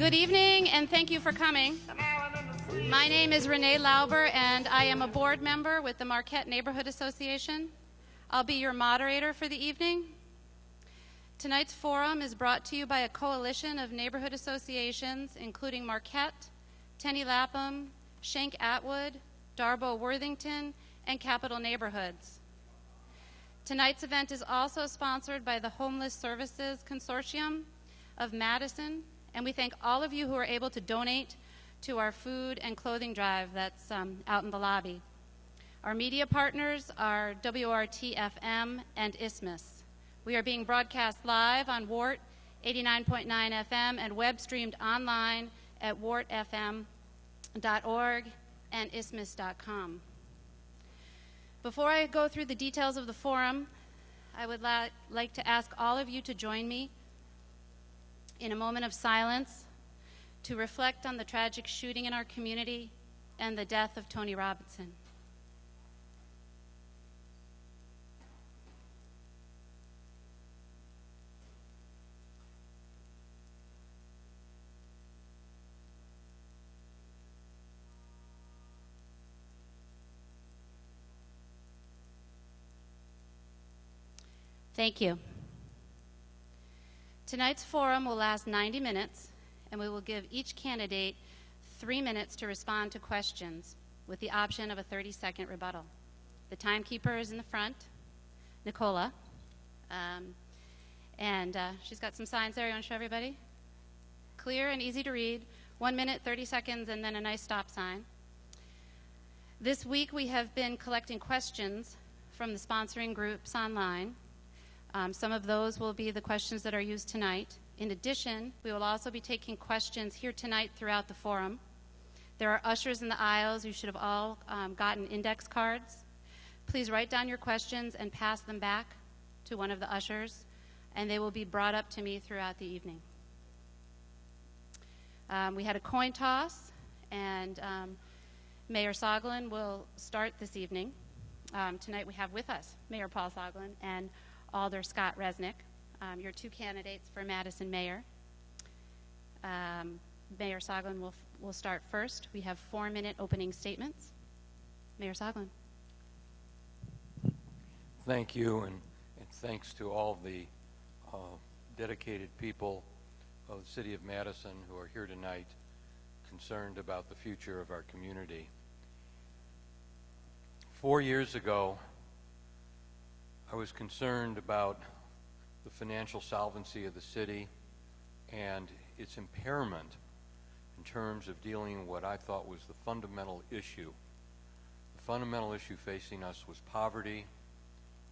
Good evening, and thank you for coming. My name is Renee Lauber, and I am a board member with the Marquette Neighborhood Association. I'll be your moderator for the evening. Tonight's forum is brought to you by a coalition of neighborhood associations, including Marquette, Tenny Lapham, Schenck Atwood, Darbo Worthington, and Capital Neighborhoods. Tonight's event is also sponsored by the Homeless Services Consortium of Madison, and we thank all of you who are able to donate to our food and clothing drive that's out in the lobby. Our media partners are WRT-FM and Isthmus. We are being broadcast live on WART 89.9 FM and web streamed online at wartfm.org and isthmus.com. Before I go through the details of the forum, I would like to ask all of you to join me in a moment of silence to reflect on the tragic shooting in our community and the death of Tony Robison. Thank you. Tonight's forum will last 90 minutes, and we will give each candidate 3 minutes to respond to questions with the option of a 30-second rebuttal. The timekeeper is in the front, Nicola, and she's got some signs there. You want to show everybody? Clear and easy to read. 1 minute, 30 seconds, and then a nice stop sign. This week we have been collecting questions from the sponsoring groups online. Some of those will be the questions that are used tonight. In addition, we will also be taking questions here tonight throughout the forum. There are ushers in the aisles. You should have all gotten index cards. Please write down your questions and pass them back to one of the ushers, and they will be brought up to me throughout the evening. We had a coin toss, and Mayor Soglin will start this evening. Tonight we have with us Mayor Paul Soglin and Alder Scott Resnick, your two candidates for Madison Mayor. Mayor Soglin will start first. We have 4-minute opening statements. Mayor Soglin. Thank you, and thanks to all the dedicated people of the city of Madison who are here tonight concerned about the future of our community. 4 years ago, I was concerned about the financial solvency of the city and its impairment in terms of dealing with what I thought was the fundamental issue. The fundamental issue facing us was poverty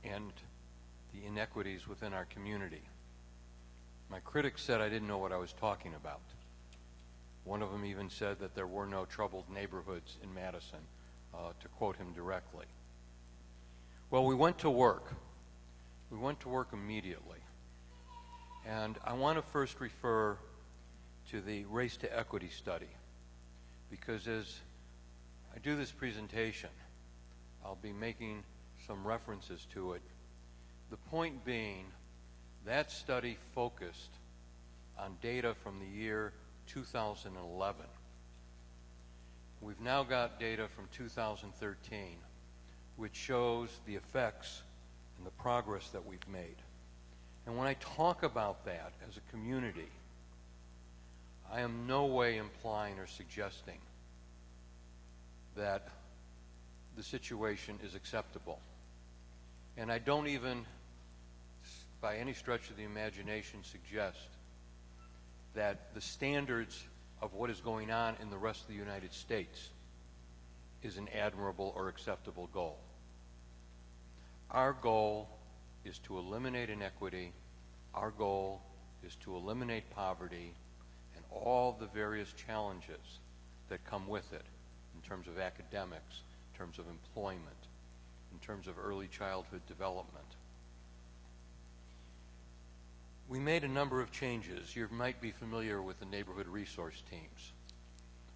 and the inequities within our community. My critics said I didn't know what I was talking about. One of them even said that there were no troubled neighborhoods in Madison, to quote him directly. Well, we went to work. We went to work immediately. And I want to first refer to the Race to Equity study, because as I do this presentation, I'll be making some references to it. The point being, that study focused on data from the year 2011. We've now got data from 2013, which shows the effects and the progress that we've made. And when I talk about that as a community, I am no way implying or suggesting that the situation is acceptable. And I don't even, by any stretch of the imagination, suggest that the standards of what is going on in the rest of the United States is an admirable or acceptable goal. Our goal is to eliminate inequity. Our goal is to eliminate poverty and all the various challenges that come with it in terms of academics, in terms of employment, in terms of early childhood development. We made a number of changes. You might be familiar with the neighborhood resource teams.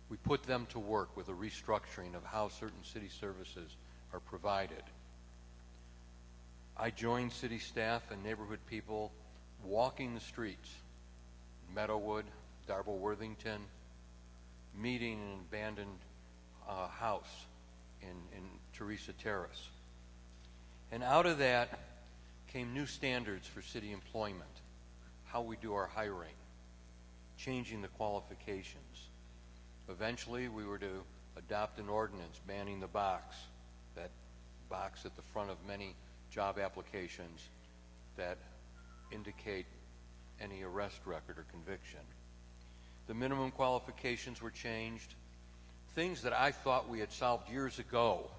We put them to work with a restructuring of how certain city services are provided. I joined city staff and neighborhood people walking the streets in Meadowood, Darbo Worthington, meeting an abandoned house in Teresa Terrace. And out of that came new standards for city employment, how we do our hiring, changing the qualifications. Eventually, we were to adopt an ordinance banning the box, that box at the front of many job applications that indicate any arrest record or conviction. The minimum qualifications were changed. Things that I thought we had solved years ago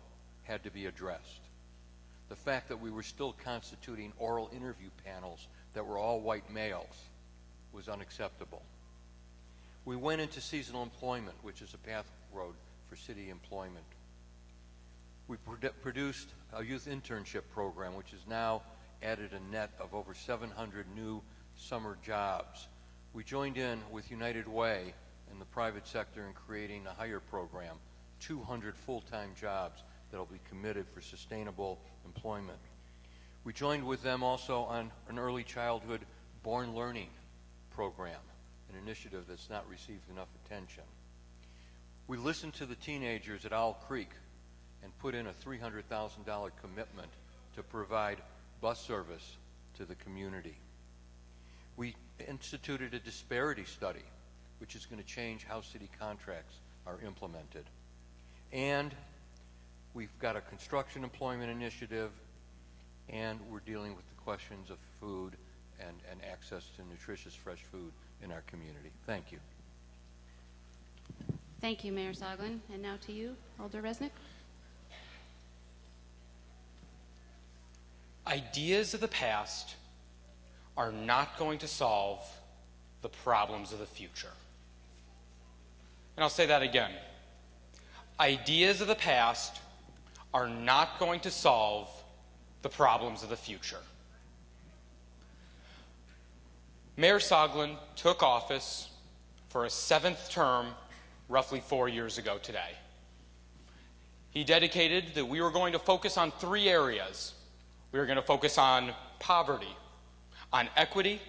had to be addressed. The fact that we were still constituting oral interview panels that were all white males was unacceptable. We went into seasonal employment, which is a path road for city employment. We produced a youth internship program, which has now added a net of over 700 new summer jobs. We joined in with United Way in the private sector in creating a hire program, 200 full-time jobs that will be committed for sustainable employment. We joined with them also on an early childhood born learning program, an initiative that's not received enough attention. We listened to the teenagers at Owl Creek and put in a $300,000 commitment to provide bus service to the community. We instituted a disparity study, which is going to change how city contracts are implemented. And we've got a construction employment initiative, and we're dealing with the questions of food and access to nutritious fresh food in our community. Thank you. Thank you, Mayor Soglin. And now to you, Alder Resnick. Ideas of the past are not going to solve the problems of the future. And I'll say that again. Ideas of the past are not going to solve the problems of the future. Mayor Soglin took office for a 7th term roughly 4 years ago today. He dedicated that we were going to focus on 3 areas. We were going to focus on poverty, on equity,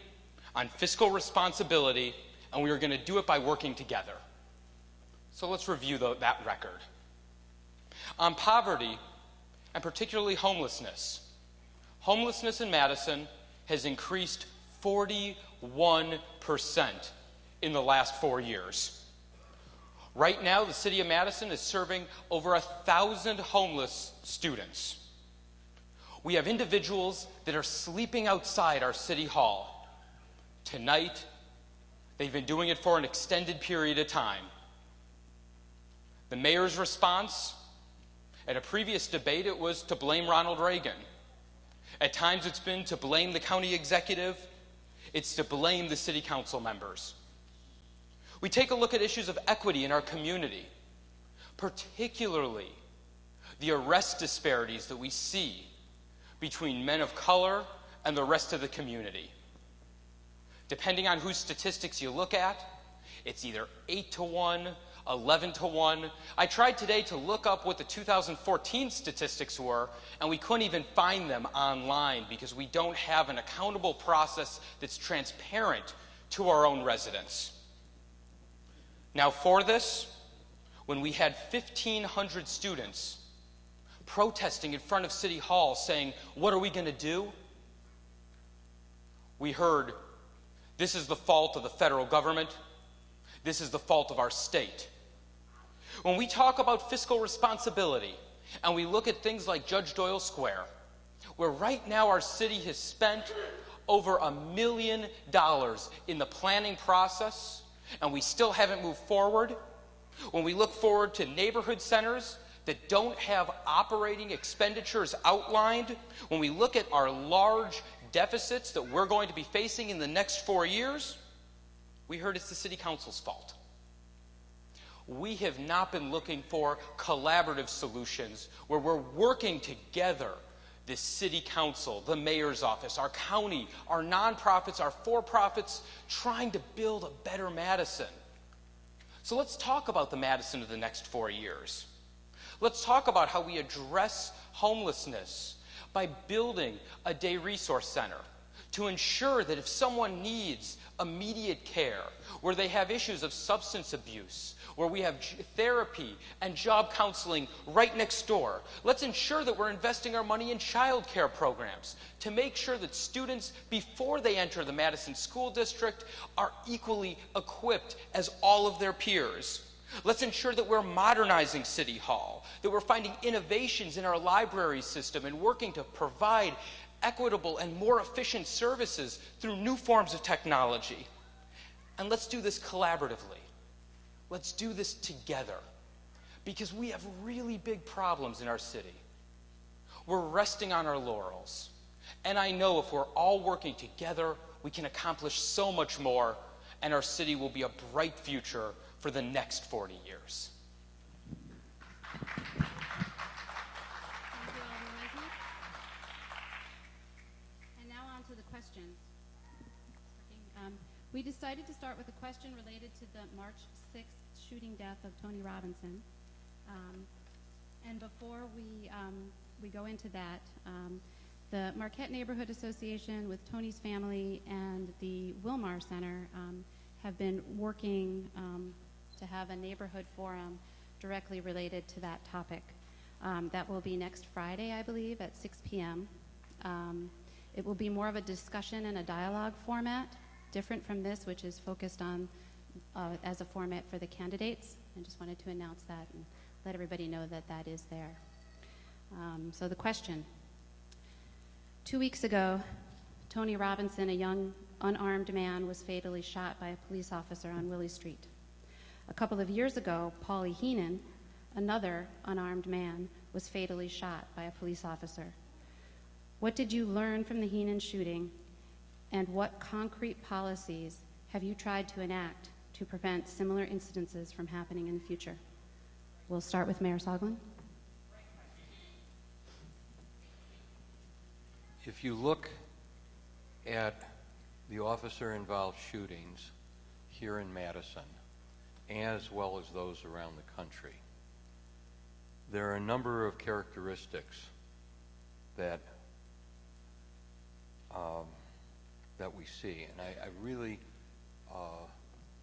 on fiscal responsibility, and we were going to do it by working together. So let's review that record. On poverty, and particularly homelessness, homelessness in Madison has increased 41% in the last 4 years. Right now, the city of Madison is serving over 1,000 homeless students. We have individuals that are sleeping outside our city hall. Tonight, they've been doing it for an extended period of time. The mayor's response, at a previous debate, it was to blame Ronald Reagan. At times, it's been to blame the county executive. It's to blame the city council members. We take a look at issues of equity in our community, particularly the arrest disparities that we see between men of color and the rest of the community. Depending on whose statistics you look at, it's either 8-to-1, 11-to-1. I tried today to look up what the 2014 statistics were, and we couldn't even find them online because we don't have an accountable process that's transparent to our own residents. Now for this, when we had 1,500 students protesting in front of City Hall saying, "What are we going to do?" we heard, "This is the fault of the federal government. This is the fault of our state." When we talk about fiscal responsibility and we look at things like Judge Doyle Square, where right now our city has spent over $1 million in the planning process and we still haven't moved forward, when we look forward to neighborhood centers that don't have operating expenditures outlined, when we look at our large deficits that we're going to be facing in the next 4 years, we heard it's the city council's fault. We have not been looking for collaborative solutions where we're working together, the city council, the mayor's office, our county, our nonprofits, our for-profits, trying to build a better Madison. So let's talk about the Madison of the next 4 years. Let's talk about how we address homelessness by building a day resource center to ensure that if someone needs immediate care, where they have issues of substance abuse, where we have therapy and job counseling right next door, let's ensure that we're investing our money in child care programs to make sure that students, before they enter the Madison School District, are equally equipped as all of their peers. Let's ensure that we're modernizing City Hall, that we're finding innovations in our library system and working to provide equitable and more efficient services through new forms of technology. And let's do this collaboratively. Let's do this together, because we have really big problems in our city. We're resting on our laurels. And I know if we're all working together, we can accomplish so much more, and our city will be a bright future for the next 40 years. Thank you, Alder Resnick. And now on to the questions. We decided to start with a question related to the March 6th shooting death of Tony Robinson. And before we go into that, the Marquette Neighborhood Association with Tony's family and the Wilmar Center have been working to have a neighborhood forum directly related to that topic. That will be next Friday, I believe, at 6 p.m. It will be more of a discussion and a dialogue format, different from this, which is focused on as a format for the candidates. I just wanted to announce that and let everybody know that that is there. So the question. 2 weeks ago, Tony Robinson, a young unarmed man, was fatally shot by a police officer on Willie Street. A couple of years ago, Paulie Heenan, another unarmed man, was fatally shot by a police officer. What did you learn from the Heenan shooting, and what concrete policies have you tried to enact to prevent similar incidences from happening in the future? We'll start with Mayor Soglin. If you look at the officer-involved shootings here in Madison, as well as those around the country, there are a number of characteristics that that we see, and I really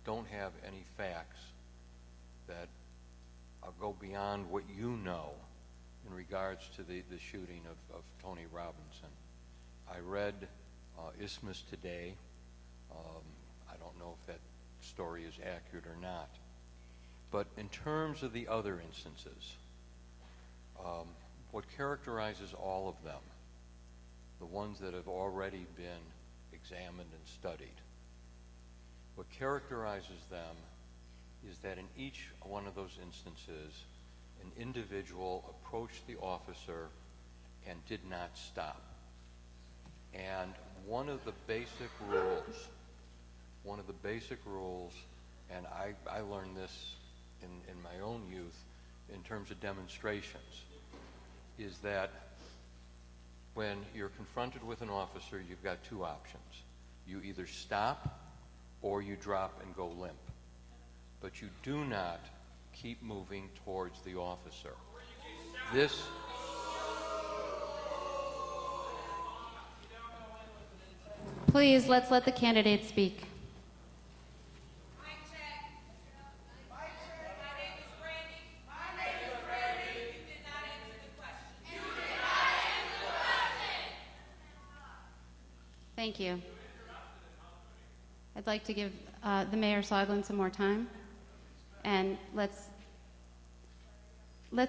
don't have any facts that go beyond what you know in regards to the shooting of Tony Robinson. I read Isthmus today. I don't know if that story is accurate or not. But in terms of the other instances, what characterizes all of them, the ones that have already been examined and studied, what characterizes them is that in each one of those instances, an individual approached the officer and did not stop. And one of the basic rules, and I learned this in my own youth in terms of demonstrations, is that when you're confronted with an officer, you've got two options. You either stop or you drop and go limp. But you do not keep moving towards the officer. Please, let's let the candidates speak. Thank you. I'd like to give the Mayor Soglin some more time, and let's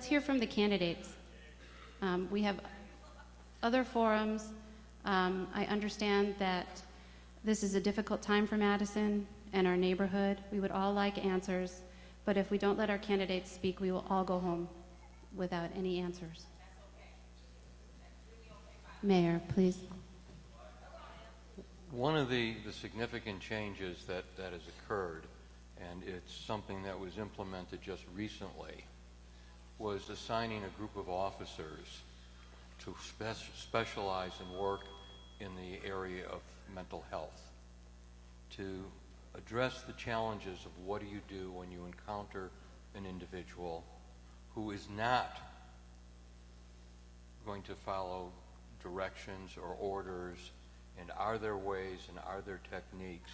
hear from the candidates. We have other forums. I understand that this is a difficult time for Madison and our neighborhood. We would all like answers, but if we don't let our candidates speak, we will all go home without any answers. Mayor, please. One of the significant changes that has occurred, and it's something that was implemented just recently, was assigning a group of officers to specialize and work in the area of mental health, to address the challenges of what do you do when you encounter an individual who is not going to follow directions or orders And are there ways and are there techniques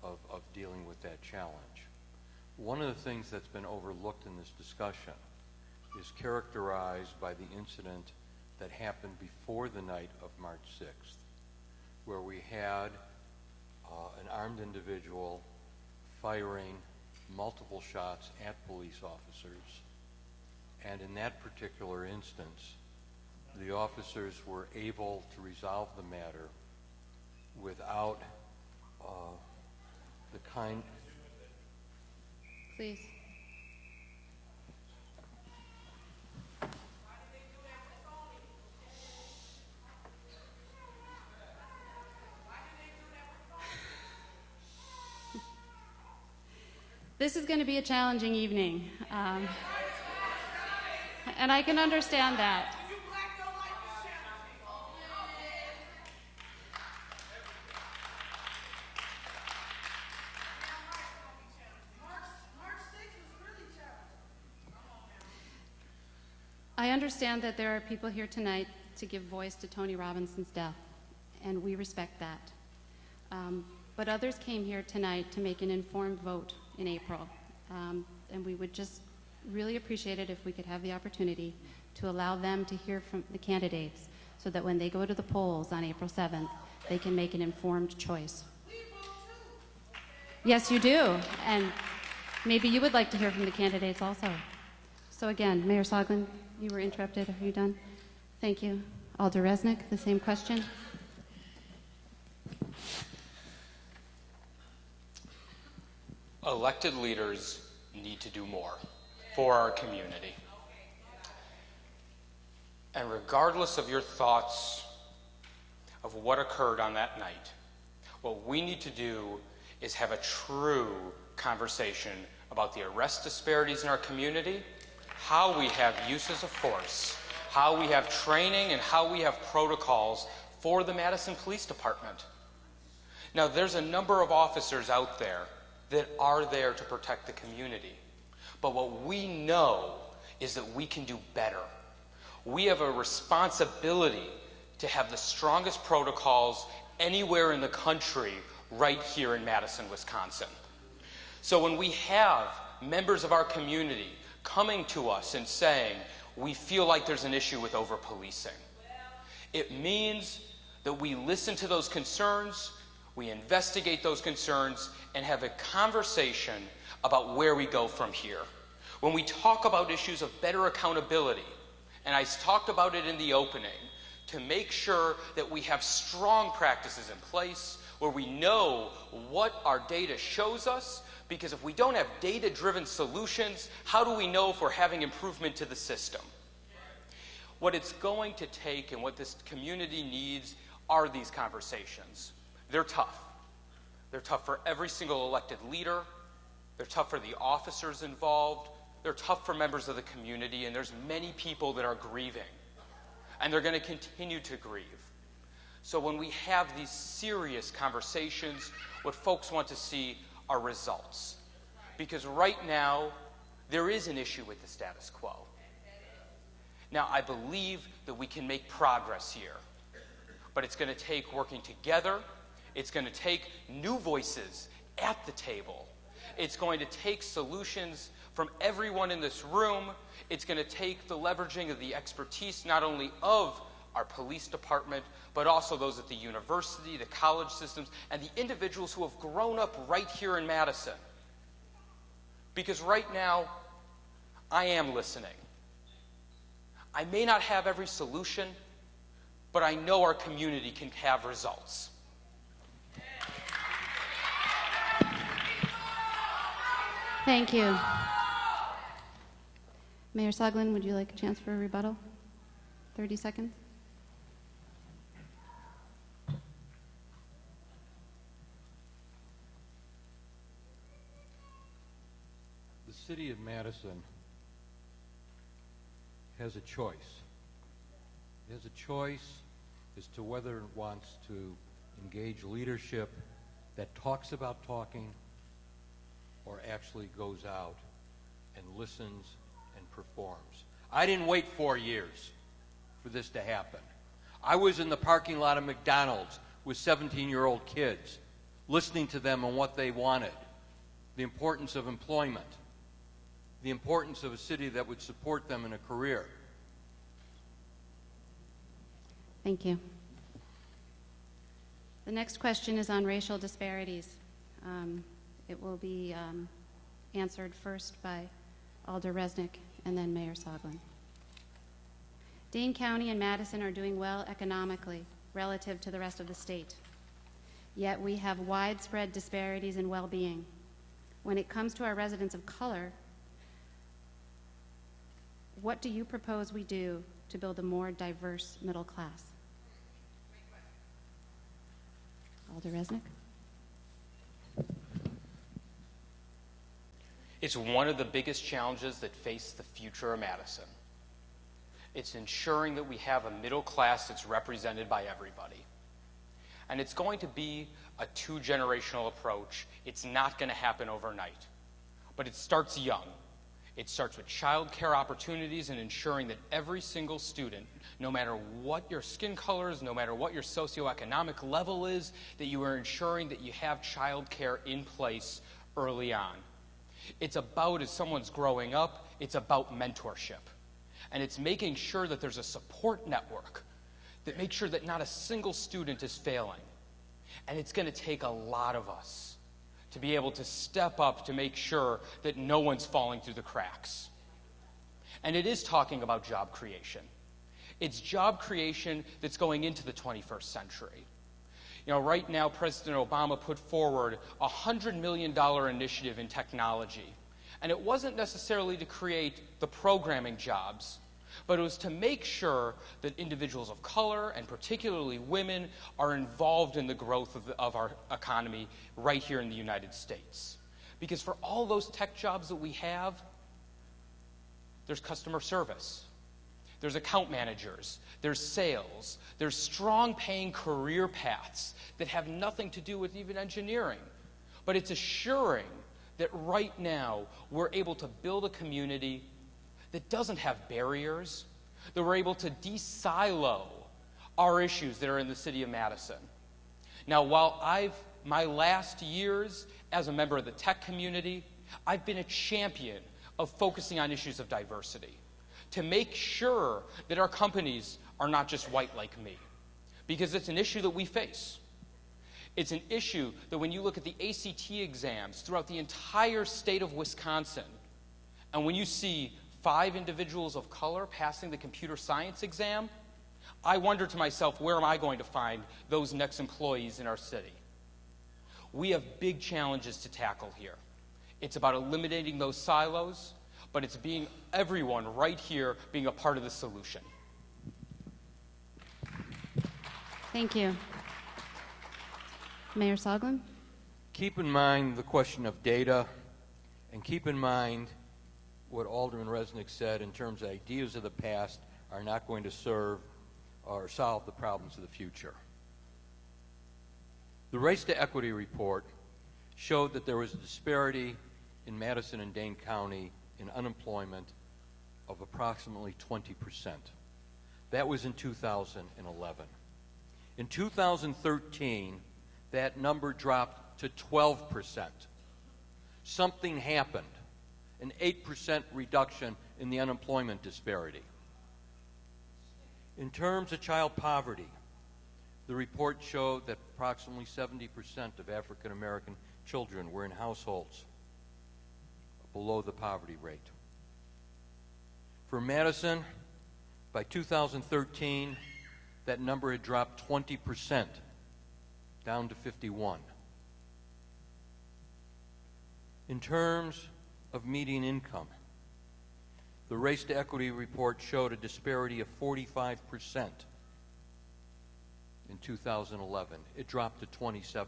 of dealing with that challenge? One of the things that's been overlooked in this discussion is characterized by the incident that happened before the night of March 6th, where we had an armed individual firing multiple shots at police officers. And in that particular instance, the officers were able to resolve the matter without the kind... Please. This is going to be a challenging evening, and I can understand that. I understand that there are people here tonight to give voice to Tony Robinson's death, and we respect that. But others came here tonight to make an informed vote in April, and we would just really appreciate it if we could have the opportunity to allow them to hear from the candidates so that when they go to the polls on April 7th, they can make an informed choice. Yes, you do, and maybe you would like to hear from the candidates also. So again, Mayor Soglin, you were interrupted. Are you done? Thank you. Alder Resnick, the same question. Elected leaders need to do more for our community. And regardless of your thoughts of what occurred on that night, what we need to do is have a true conversation about the arrest disparities in our community, how we have uses of force, how we have training, and how we have protocols for the Madison Police Department. Now, there's a number of officers out there that are there to protect the community. But what we know is that we can do better. We have a responsibility to have the strongest protocols anywhere in the country right here in Madison, Wisconsin. So when we have members of our community coming to us and saying, we feel like there's an issue with over-policing, it means that we listen to those concerns, we investigate those concerns, and have a conversation about where we go from here. When we talk about issues of better accountability, and I talked about it in the opening, to make sure that we have strong practices in place where we know what our data shows us, because if we don't have data-driven solutions, how do we know if we're having improvement to the system? What it's going to take and what this community needs are these conversations. They're tough. They're tough for every single elected leader. They're tough for the officers involved. They're tough for members of the community, and there's many people that are grieving, and they're going to continue to grieve. So when we have these serious conversations, what folks want to see are results. Because right now, there is an issue with the status quo. Now, I believe that we can make progress here, but it's going to take working together. It's going to take new voices at the table. It's going to take solutions from everyone in this room. It's going to take the leveraging of the expertise not only of our police department, but also those at the university, the college systems, and the individuals who have grown up right here in Madison. Because right now, I am listening. I may not have every solution, but I know our community can have results. Thank you. Mayor Soglin, would you like a chance for a rebuttal? 30 seconds. The city of Madison has a choice. It has a choice as to whether it wants to engage leadership that talks about talking or actually goes out and listens and performs. I didn't wait 4 years for this to happen. I was in the parking lot of McDonald's with 17-year-old kids, listening to them and what they wanted, the importance of employment, the importance of a city that would support them in a career. Thank you. The next question is on racial disparities. It will be answered first by Alder Resnick and then Mayor Soglin. Dane County and Madison are doing well economically relative to the rest of the state. Yet we have widespread disparities in well-being. When it comes to our residents of color, what do you propose we do to build a more diverse middle class? Alder Resnick. It's one of the biggest challenges that face the future of Madison. It's ensuring that we have a middle class that's represented by everybody. And it's going to be a two-generational approach. It's not going to happen overnight. But it starts young. It starts with child care opportunities and ensuring that every single student, no matter what your skin color is, no matter what your socioeconomic level is, that you are ensuring that you have child care in place early on. It's about, as someone's growing up, it's about mentorship. And it's making sure that there's a support network that makes sure that not a single student is failing. And it's going to take a lot of us to be able to step up to make sure that no one's falling through the cracks. And it is talking about job creation. It's job creation that's going into the 21st century. You know, right now, President Obama put forward a $100 million initiative in technology. And it wasn't necessarily to create the programming jobs, but it was to make sure that individuals of color, and particularly women, are involved in the growth of our economy right here in the United States. Because for all those tech jobs that we have, there's customer service, there's account managers, there's sales, there's strong paying career paths that have nothing to do with even engineering. But it's assuring that right now we're able to build a community that doesn't have barriers, that we're able to de-silo our issues that are in the city of Madison. Now, while my last years as a member of the tech community, I've been a champion of focusing on issues of diversity to make sure that our companies are not just white like me, because it's an issue that we face. It's an issue that when you look at the ACT exams throughout the entire state of Wisconsin, and when you see 5 individuals of color passing the computer science exam, I wonder to myself, where am I going to find those next employees in our city? We have big challenges to tackle here. It's about eliminating those silos, but it's being everyone right here being a part of the solution. Thank you. Mayor Soglin? Keep in mind the question of data, and keep in mind what Alderman Resnick said in terms of ideas of the past are not going to serve or solve the problems of the future. The Race to Equity report showed that there was a disparity in Madison and Dane County in unemployment of approximately 20%. That was in 2011. In 2013, that number dropped to 12%. Something happened, an 8% reduction in the unemployment disparity. In terms of child poverty, the report showed that approximately 70% of African American children were in households below the poverty rate. For Madison, by 2013, that number had dropped 20%, down to 51. In terms of median income, the Race to Equity report showed a disparity of 45% in 2011. It dropped to 27%.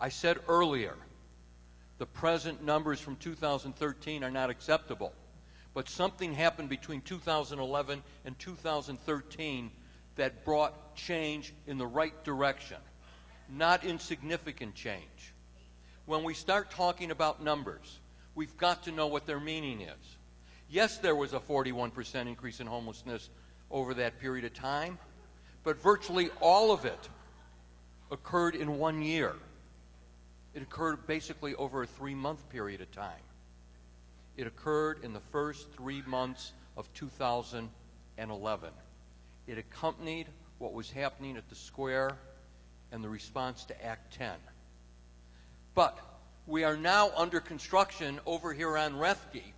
I said earlier, the present numbers from 2013 are not acceptable, but something happened between 2011 and 2013 that brought change in the right direction, not insignificant change. When we start talking about numbers, we've got to know what their meaning is. Yes, there was a 41% increase in homelessness over that period of time, but virtually all of it occurred in 1 year. It occurred basically over a 3-month period of time. It occurred in the first 3 months of 2011. It accompanied what was happening at the square and the response to Act 10. But we are now under construction over here on Resnick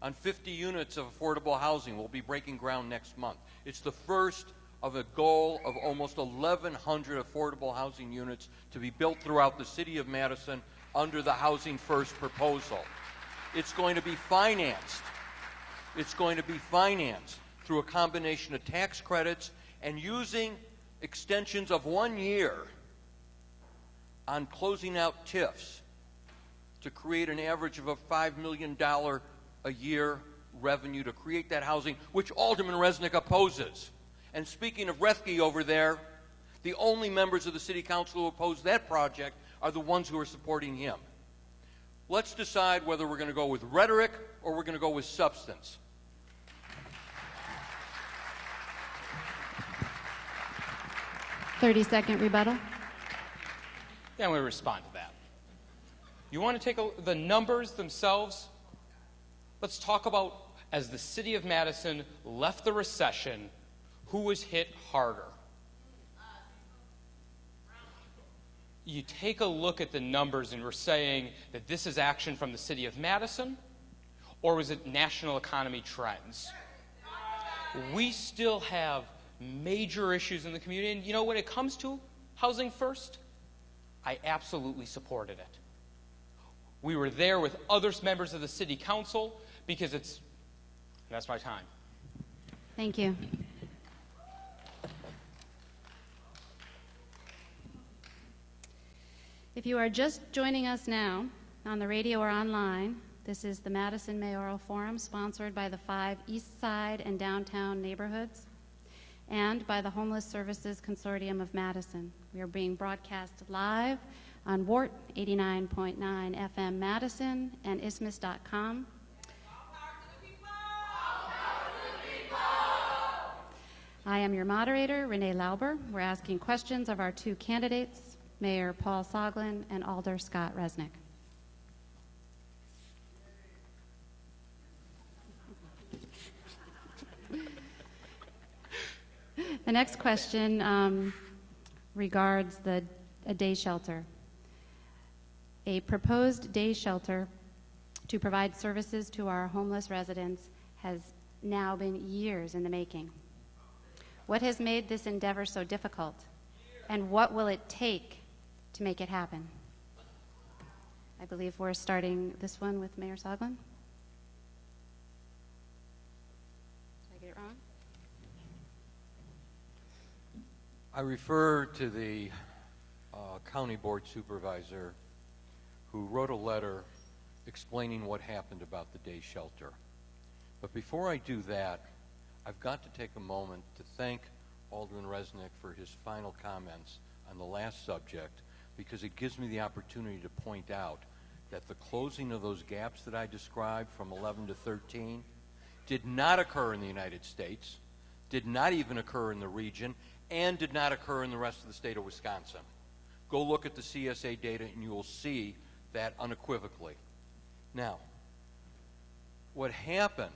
on 50 units of affordable housing. We'll be breaking ground next month. It's the first of a goal of almost 1,100 affordable housing units to be built throughout the city of Madison under the Housing First proposal. It's going to be financed. It's going to be financed through a combination of tax credits and using extensions of 1 year on closing out TIFs to create an average of a $5 million a year revenue to create that housing, which Alderman Resnick opposes. And speaking of Resnick over there, the only members of the City Council who oppose that project are the ones who are supporting him. Let's decide whether we're going to go with rhetoric or we're going to go with substance. Thirty-second rebuttal. Yeah, I'm going to respond to that. You want to take the numbers themselves? Let's talk about, as the city of Madison left the recession, who was hit harder. You take a look at the numbers and we're saying that this is action from the city of Madison, or was it national economy trends? We still have major issues in the community, and you know, when it comes to housing first, I absolutely supported it. We were there with other members of the city council because that's my time. Thank you. If you are just joining us now on the radio or online, this is the Madison Mayoral Forum, sponsored by the 5 East Side and downtown neighborhoods and by the Homeless Services Consortium of Madison. We are being broadcast live on WART 89.9 FM Madison and isthmus.com. I am your moderator, Renee Lauber. We're asking questions of our 2 candidates, Mayor Paul Soglin and Alder Scott Resnick. The next question regards a day shelter. A proposed day shelter to provide services to our homeless residents has now been years in the making. What has made this endeavor so difficult, and what will it take to make it happen? I believe we're starting this one with Mayor Soglin. Did I get it wrong? I refer to the county board supervisor who wrote a letter explaining what happened about the day shelter. But before I do that, I've got to take a moment to thank Alderman Resnick for his final comments on the last subject, because it gives me the opportunity to point out that the closing of those gaps that I described from 11 to 13 did not occur in the United States, did not even occur in the region, and did not occur in the rest of the state of Wisconsin. Go look at the CSA data and you will see that unequivocally. Now, what happened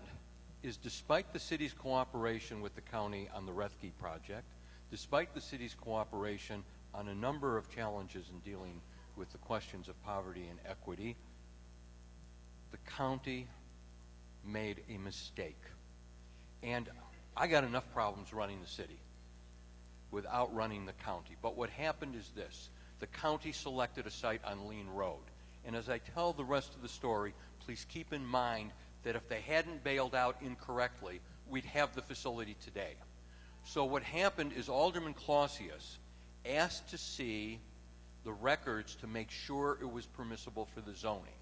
is, despite the city's cooperation with the county on the Resnick project, despite the city's cooperation on a number of challenges in dealing with the questions of poverty and equity, the county made a mistake. And I got enough problems running the city without running the county. But what happened is this: the county selected a site on Lean Road. And as I tell the rest of the story, please keep in mind that if they hadn't bailed out incorrectly, we'd have the facility today. So what happened is Alderman Clausius asked to see the records to make sure it was permissible for the zoning.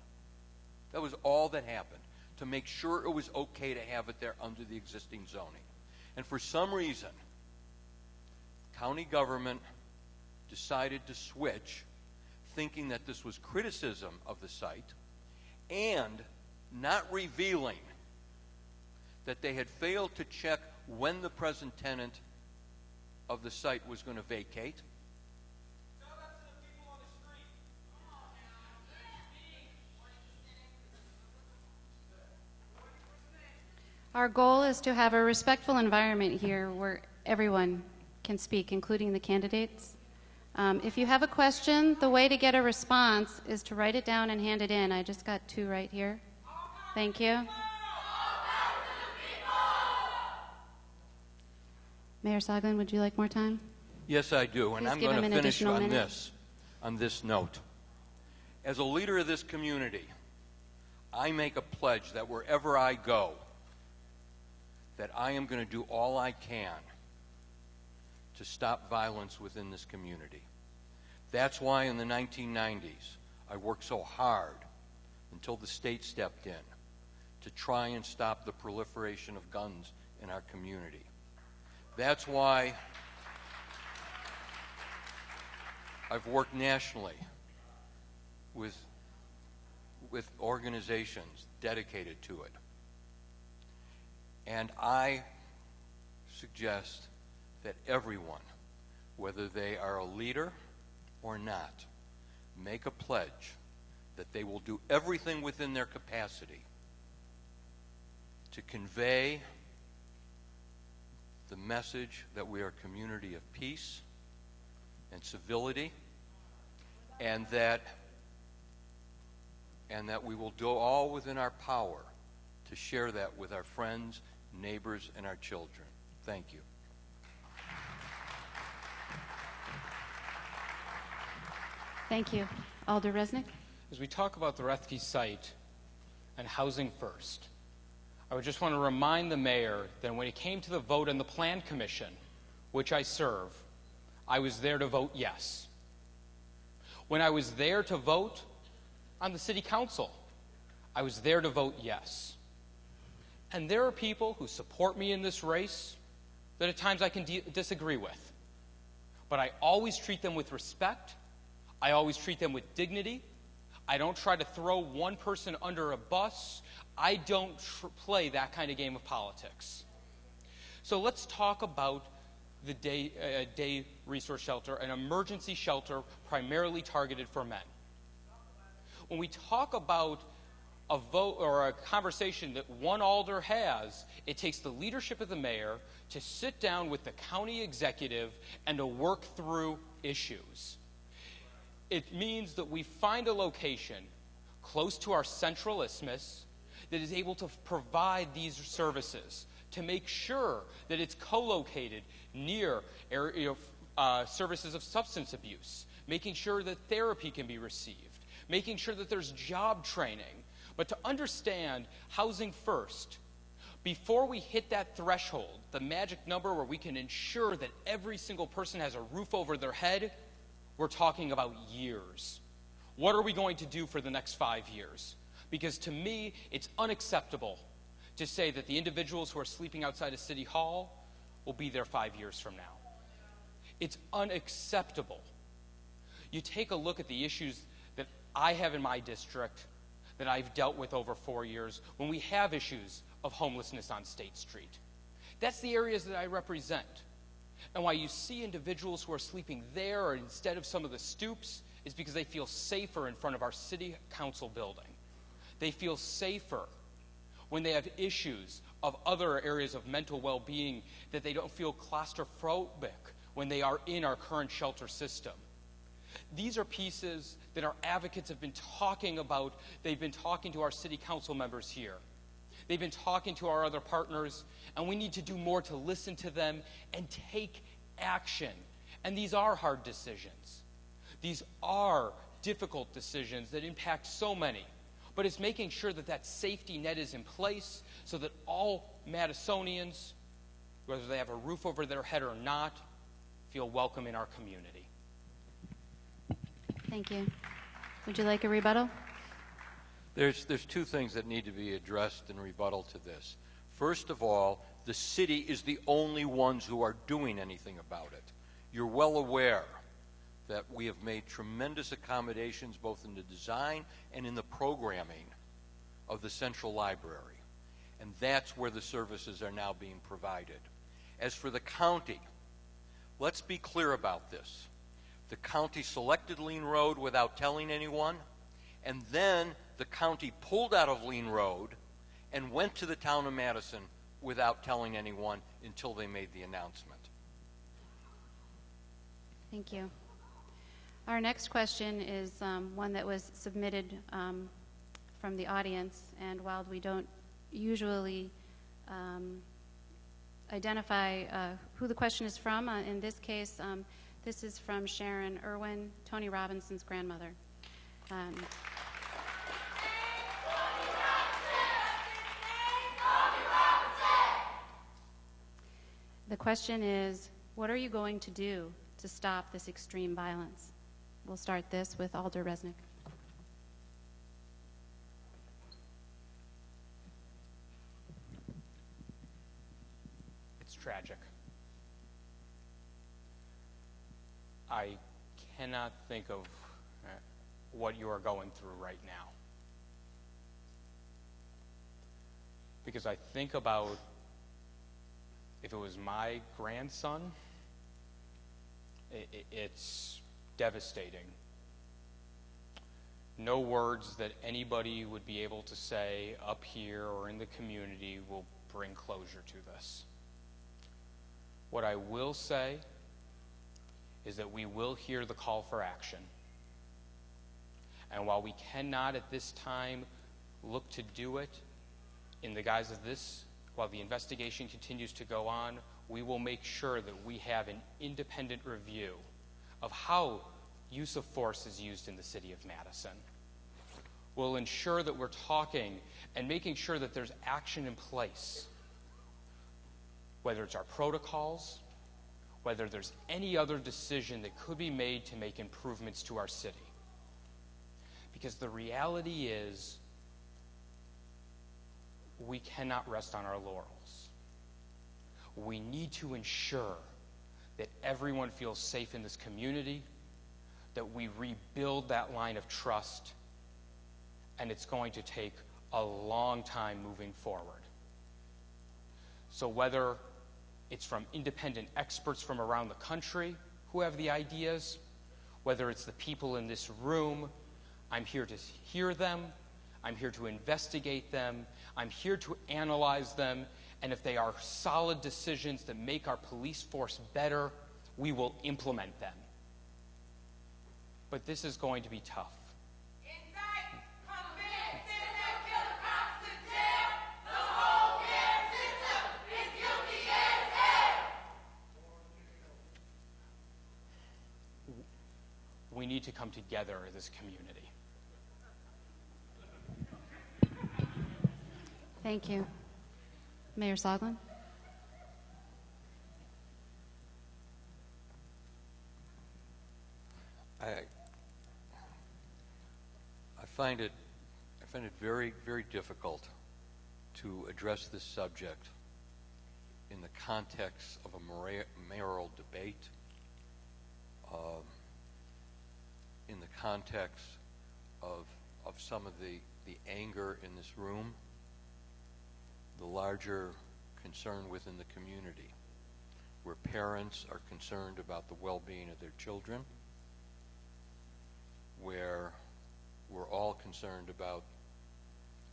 That was all that happened, to make sure it was okay to have it there under the existing zoning. And for some reason, county government decided to switch, thinking that this was criticism of the site, and not revealing that they had failed to check when the present tenant of the site was going to vacate. Our goal is to have a respectful environment here where everyone can speak, including the candidates. If you have a question, the way to get a response is to write it down and hand it in. I just got 2 right here. Thank you. Mayor Soglin, would you like more time? Yes, I do, and Please I'm give going him to an finish additional on minute. this note. As a leader of this community, I make a pledge that wherever I go, that I am going to do all I can to stop violence within this community. That's why in the 1990s, I worked so hard until the state stepped in to try and stop the proliferation of guns in our community. That's why I've worked nationally with organizations dedicated to it. And I suggest that everyone, whether they are a leader or not, make a pledge that they will do everything within their capacity to convey the message that we are a community of peace and civility, and that we will do all within our power to share that with our friends, neighbors, and our children. Thank you. Thank you. Alder Resnick. As we talk about the Resnick site and housing first, I would just want to remind the mayor that when it came to the vote on the Plan Commission, which I serve, I was there to vote yes. When I was there to vote on the City Council, I was there to vote yes. And there are people who support me in this race that at times I can disagree with. But I always treat them with respect. I always treat them with dignity. I don't try to throw one person under a bus. I don't play that kind of game of politics. So let's talk about the day resource shelter, an emergency shelter primarily targeted for men. When we talk about a vote or a conversation that one alder has, it takes the leadership of the mayor to sit down with the county executive and to work through issues. It means that we find a location close to our central isthmus that is able to provide these services, to make sure that it's co-located near services of substance abuse, making sure that therapy can be received, making sure that there's job training. But to understand housing first, before we hit that threshold, the magic number where we can ensure that every single person has a roof over their head, we're talking about years. What are we going to do for the next 5 years? Because to me, it's unacceptable to say that the individuals who are sleeping outside of City Hall will be there 5 years from now. It's unacceptable. You take a look at the issues that I have in my district that I've dealt with over 4 years when we have issues of homelessness on State Street. That's the areas that I represent. And why you see individuals who are sleeping there or instead of some of the stoops is because they feel safer in front of our city council building. They feel safer when they have issues of other areas of mental well-being, that they don't feel claustrophobic when they are in our current shelter system. These are pieces that our advocates have been talking about. They've been talking to our city council members here. They've been talking to our other partners, and we need to do more to listen to them and take action. And these are hard decisions. These are difficult decisions that impact so many. But it's making sure that that safety net is in place so that all Madisonians, whether they have a roof over their head or not, feel welcome in our community. Thank you. Would you like a rebuttal? There's 2 things that need to be addressed in rebuttal to this. First of all, the city is the only ones who are doing anything about it. You're well aware that we have made tremendous accommodations both in the design and in the programming of the Central Library. And that's where the services are now being provided. As for the county, Let's be clear about this. The county selected Lean Road without telling anyone, and then the county pulled out of Lean Road and went to the town of Madison without telling anyone until they made the announcement. Thank you. Our next question is one that was submitted from the audience, and while we don't usually identify who the question is from, in this case, this is from Sharon Irwin, Tony Robinson's grandmother. The question is, what are you going to do to stop this extreme violence? We'll start this with Alder Resnick. It's tragic. I cannot think of what you are going through right now. Because I think about if it was my grandson, it's devastating. No words that anybody would be able to say up here or in the community will bring closure to this. What I will say is that we will hear the call for action. And while we cannot at this time look to do it in the guise of this, while the investigation continues to go on, we will make sure that we have an independent review of how use of force is used in the city of Madison. We'll ensure that we're talking and making sure that there's action in place, whether it's our protocols, whether there's any other decision that could be made to make improvements to our city. Because the reality is, we cannot rest on our laurels. We need to ensure that everyone feels safe in this community, that we rebuild that line of trust, and it's going to take a long time moving forward. So whether it's from independent experts from around the country who have the ideas, whether it's the people in this room, I'm here to hear them, I'm here to investigate them, I'm here to analyze them, and if they are solid decisions that make our police force better, we will implement them. But this is going to be tough. Indict, convict, send them killer cops to jail. The whole damn system is guilty as hell. We need to come together as this community. Thank you. Mayor Soglin? I find it very, very difficult to address this subject in the context of a mayoral debate, in the context of some of the anger in this room, the larger concern within the community, where parents are concerned about the well-being of their children, where we're all concerned about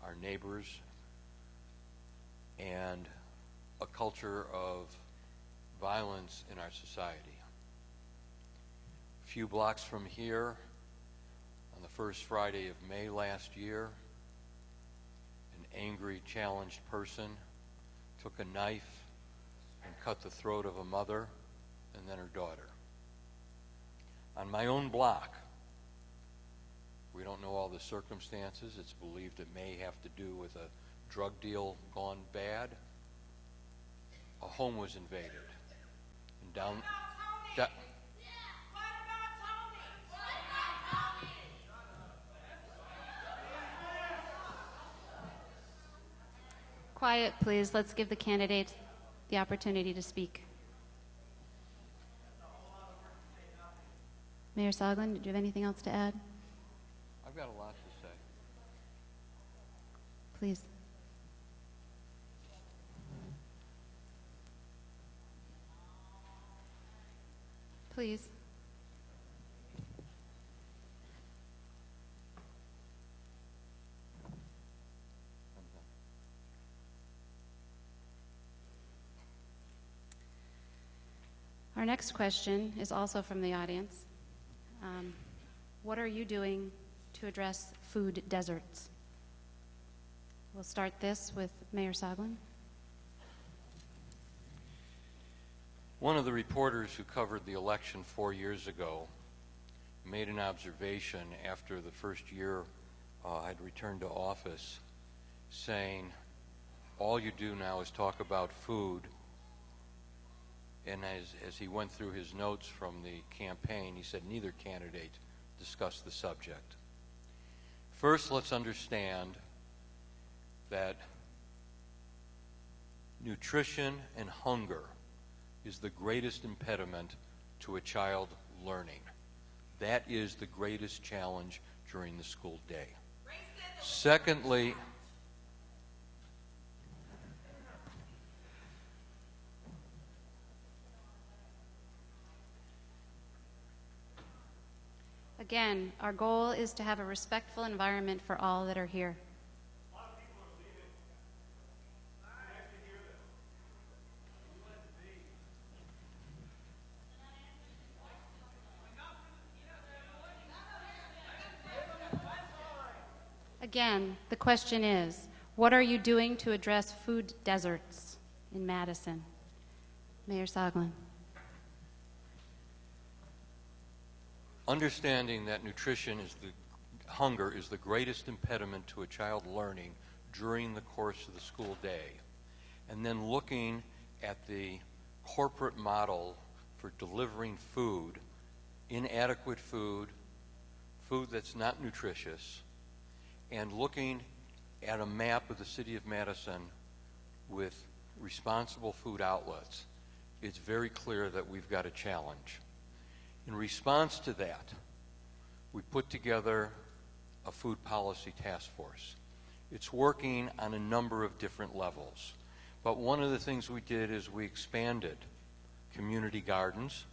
our neighbors, and a culture of violence in our society. A few blocks from here, on the first Friday of May last year, an angry, challenged person took a knife and cut the throat of a mother and then her daughter. On my own block, we don't know all the circumstances. It's believed it may have to do with a drug deal gone bad. A home was invaded. And down. What about Tony? What about Tony? Quiet, please. Let's give the candidates the opportunity to speak. Mayor Soglin, do you have anything else to add? I've got a lot to say. Please. please. Our next question is also from the audience. What are you doing to address food deserts? We'll start this with Mayor Soglin. One of the reporters who covered the election 4 years ago made an observation after the first year I'd returned to office, saying, all you do now is talk about food. And as he went through his notes from the campaign, he said neither candidate discussed the subject. First, let's understand that nutrition and hunger is the greatest impediment to a child learning. That is the greatest challenge during the school day. Secondly, again, our goal is to have a respectful environment for all that are here. Again, the question is, what are you doing to address food deserts in Madison? Mayor Soglin. Understanding that hunger is the greatest impediment to a child learning during the course of the school day, and then looking at the corporate model for delivering food, inadequate food, food that's not nutritious, and looking at a map of the city of Madison with responsible food outlets, it's very clear that we've got a challenge. In response to that, we put together a food policy task force. It's working on a number of different levels. But one of the things we did is we expanded community gardens.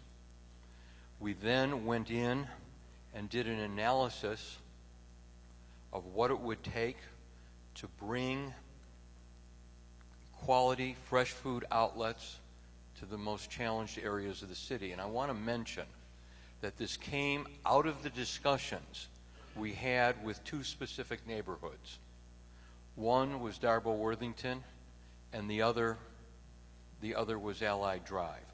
We then went in and did an analysis of what it would take to bring quality, fresh food outlets to the most challenged areas of the city. And I want to mention that this came out of the discussions we had with two specific neighborhoods. One was Darbo-Worthington, and the other was Allied Drive.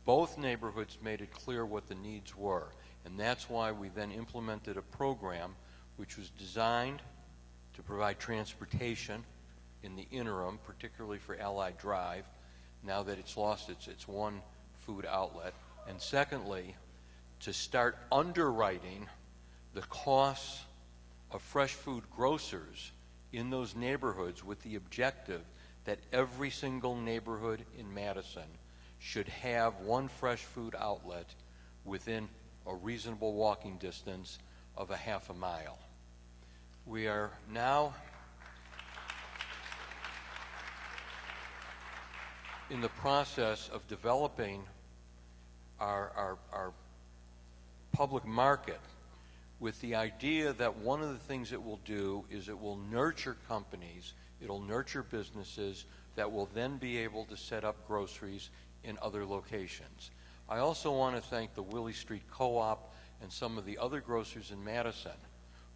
Both neighborhoods made it clear what the needs were, and that's why we then implemented a program which was designed to provide transportation in the interim, particularly for Allied Drive, now that it's lost its one food outlet. And secondly, to start underwriting the costs of fresh food grocers in those neighborhoods with the objective that every single neighborhood in Madison should have one fresh food outlet within a reasonable walking distance of a half a mile. We are now in the process of developing our public market with the idea that one of the things it will do is it will nurture companies, it'll nurture businesses that will then be able to set up groceries in other locations. I also want to thank the Willie Street Co-op and some of the other grocers in Madison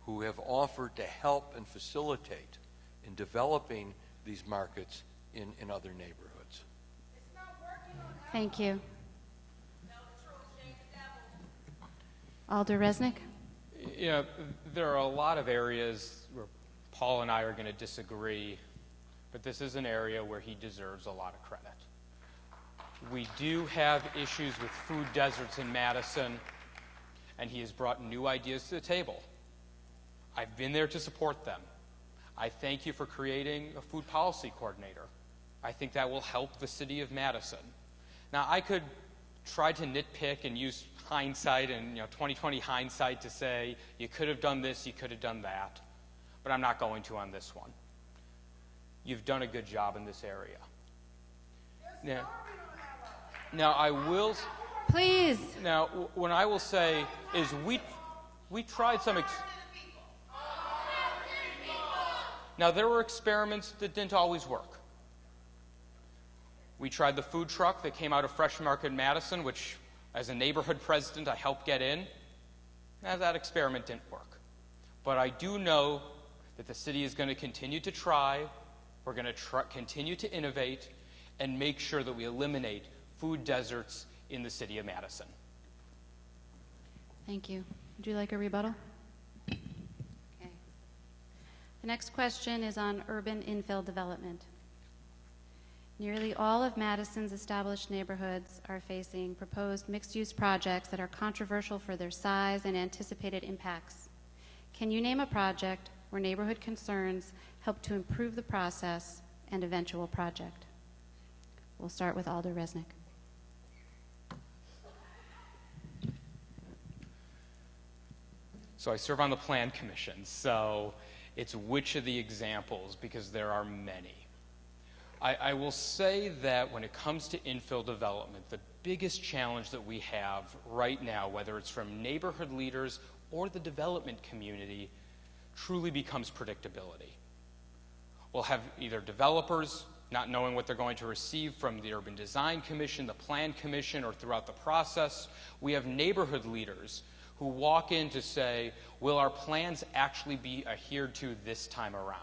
who have offered to help and facilitate in developing these markets in other neighborhoods. Thank you. Alder Resnick. Yeah, there are a lot of areas where Paul and I are going to disagree, but this is an area where he deserves a lot of credit. We do have issues with food deserts in Madison, and he has brought new ideas to the table. I've been there to support them. I thank you for creating a food policy coordinator. I think that will help the city of Madison. Now, I could try to nitpick and use hindsight and 20/20 hindsight to say you could have done this, you could have done that, but I'm not going to on this one. You've done a good job in this area. Now I will. Please. Now, what I will say is we tried some. Now, there were experiments that didn't always work. We tried the food truck that came out of Fresh Market Madison, which, as a neighborhood president, I helped get in. Now, that experiment didn't work. But I do know that the city is going to continue to try. We're going to continue to innovate and make sure that we eliminate food deserts in the city of Madison. Thank you. Would you like a rebuttal? Okay. The next question is on urban infill development. Nearly all of Madison's established neighborhoods are facing proposed mixed-use projects that are controversial for their size and anticipated impacts. Can you name a project where neighborhood concerns help to improve the process and eventual project? We'll start with Alder Resnick. So I serve on the Plan Commission, so it's which of the examples, because there are many. I will say that when it comes to infill development, the biggest challenge that we have right now, whether it's from neighborhood leaders or the development community, truly becomes predictability. We'll have either developers not knowing what they're going to receive from the Urban Design Commission, the Plan Commission, or throughout the process. We have neighborhood leaders who walk in to say, will our plans actually be adhered to this time around?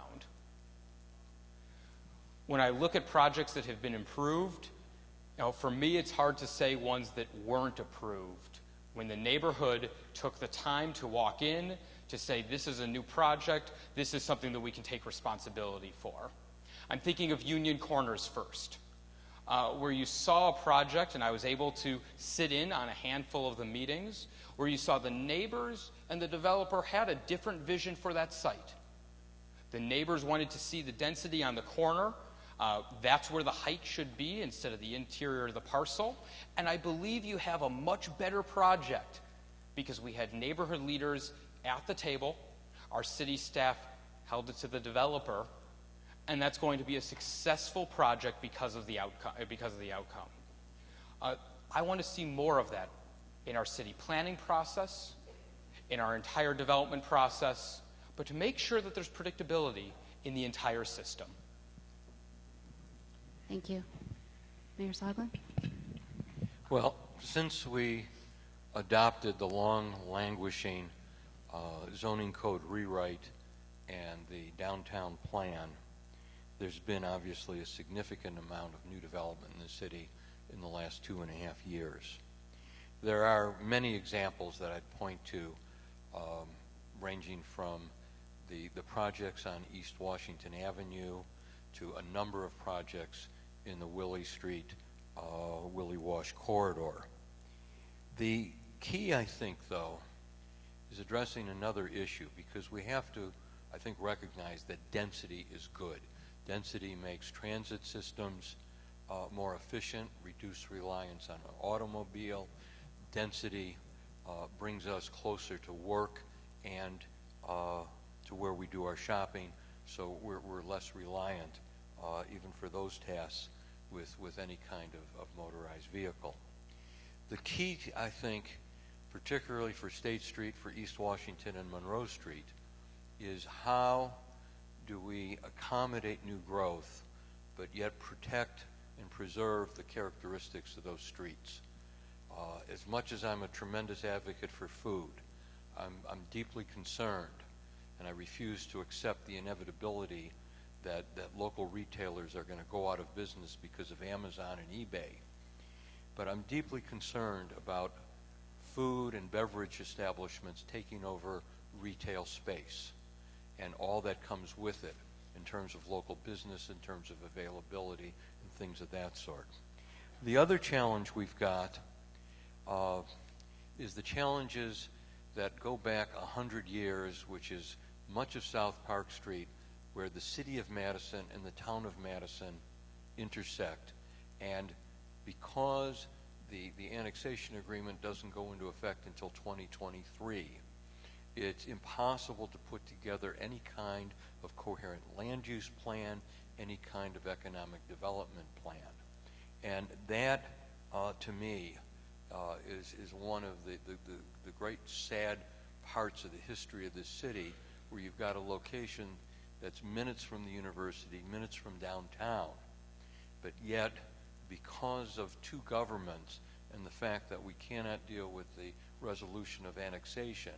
When I look at projects that have been improved, for me it's hard to say ones that weren't approved. When the neighborhood took the time to walk in, to say this is a new project, this is something that we can take responsibility for. I'm thinking of Union Corners first, where you saw a project, and I was able to sit in on a handful of the meetings, where you saw the neighbors and the developer had a different vision for that site. The neighbors wanted to see the density on the corner. That's where the height should be instead of the interior of the parcel. And I believe you have a much better project because we had neighborhood leaders at the table. Our city staff held it to the developer. And that's going to be a successful project because of the outcome. I want to see more of that in our city planning process, in our entire development process, but to make sure that there's predictability in the entire system. Thank you. Mayor Soglin? Well, since we adopted the long languishing zoning code rewrite and the downtown plan, there's been obviously a significant amount of new development in the city in the last 2.5 years. There are many examples that I'd point to, ranging from the projects on East Washington Avenue to a number of projects in the Willie Street, Willie Wash corridor. The key, I think, though, is addressing another issue, because we have to, I think, recognize that density is good. Density makes transit systems more efficient, reduce reliance on an automobile. Density brings us closer to work and to where we do our shopping, so we're less reliant even for those tasks with any kind of motorized vehicle. The key, I think, particularly for State Street, for East Washington and Monroe Street, is how do we accommodate new growth but yet protect and preserve the characteristics of those streets. As much as I'm a tremendous advocate for food, I'm deeply concerned, and I refuse to accept the inevitability that local retailers are going to go out of business because of Amazon and eBay. But I'm deeply concerned about food and beverage establishments taking over retail space and all that comes with it in terms of local business, in terms of availability, and things of that sort. The other challenge we've got is the challenges that go back 100 years, which is much of South Park Street, where the city of Madison and the town of Madison intersect. And because the annexation agreement doesn't go into effect until 2023, it's impossible to put together any kind of coherent land use plan, any kind of economic development plan. And that, to me, is one of the great sad parts of the history of this city, where you've got a location that's minutes from the university, minutes from downtown, but yet because of two governments and the fact that we cannot deal with the resolution of annexation,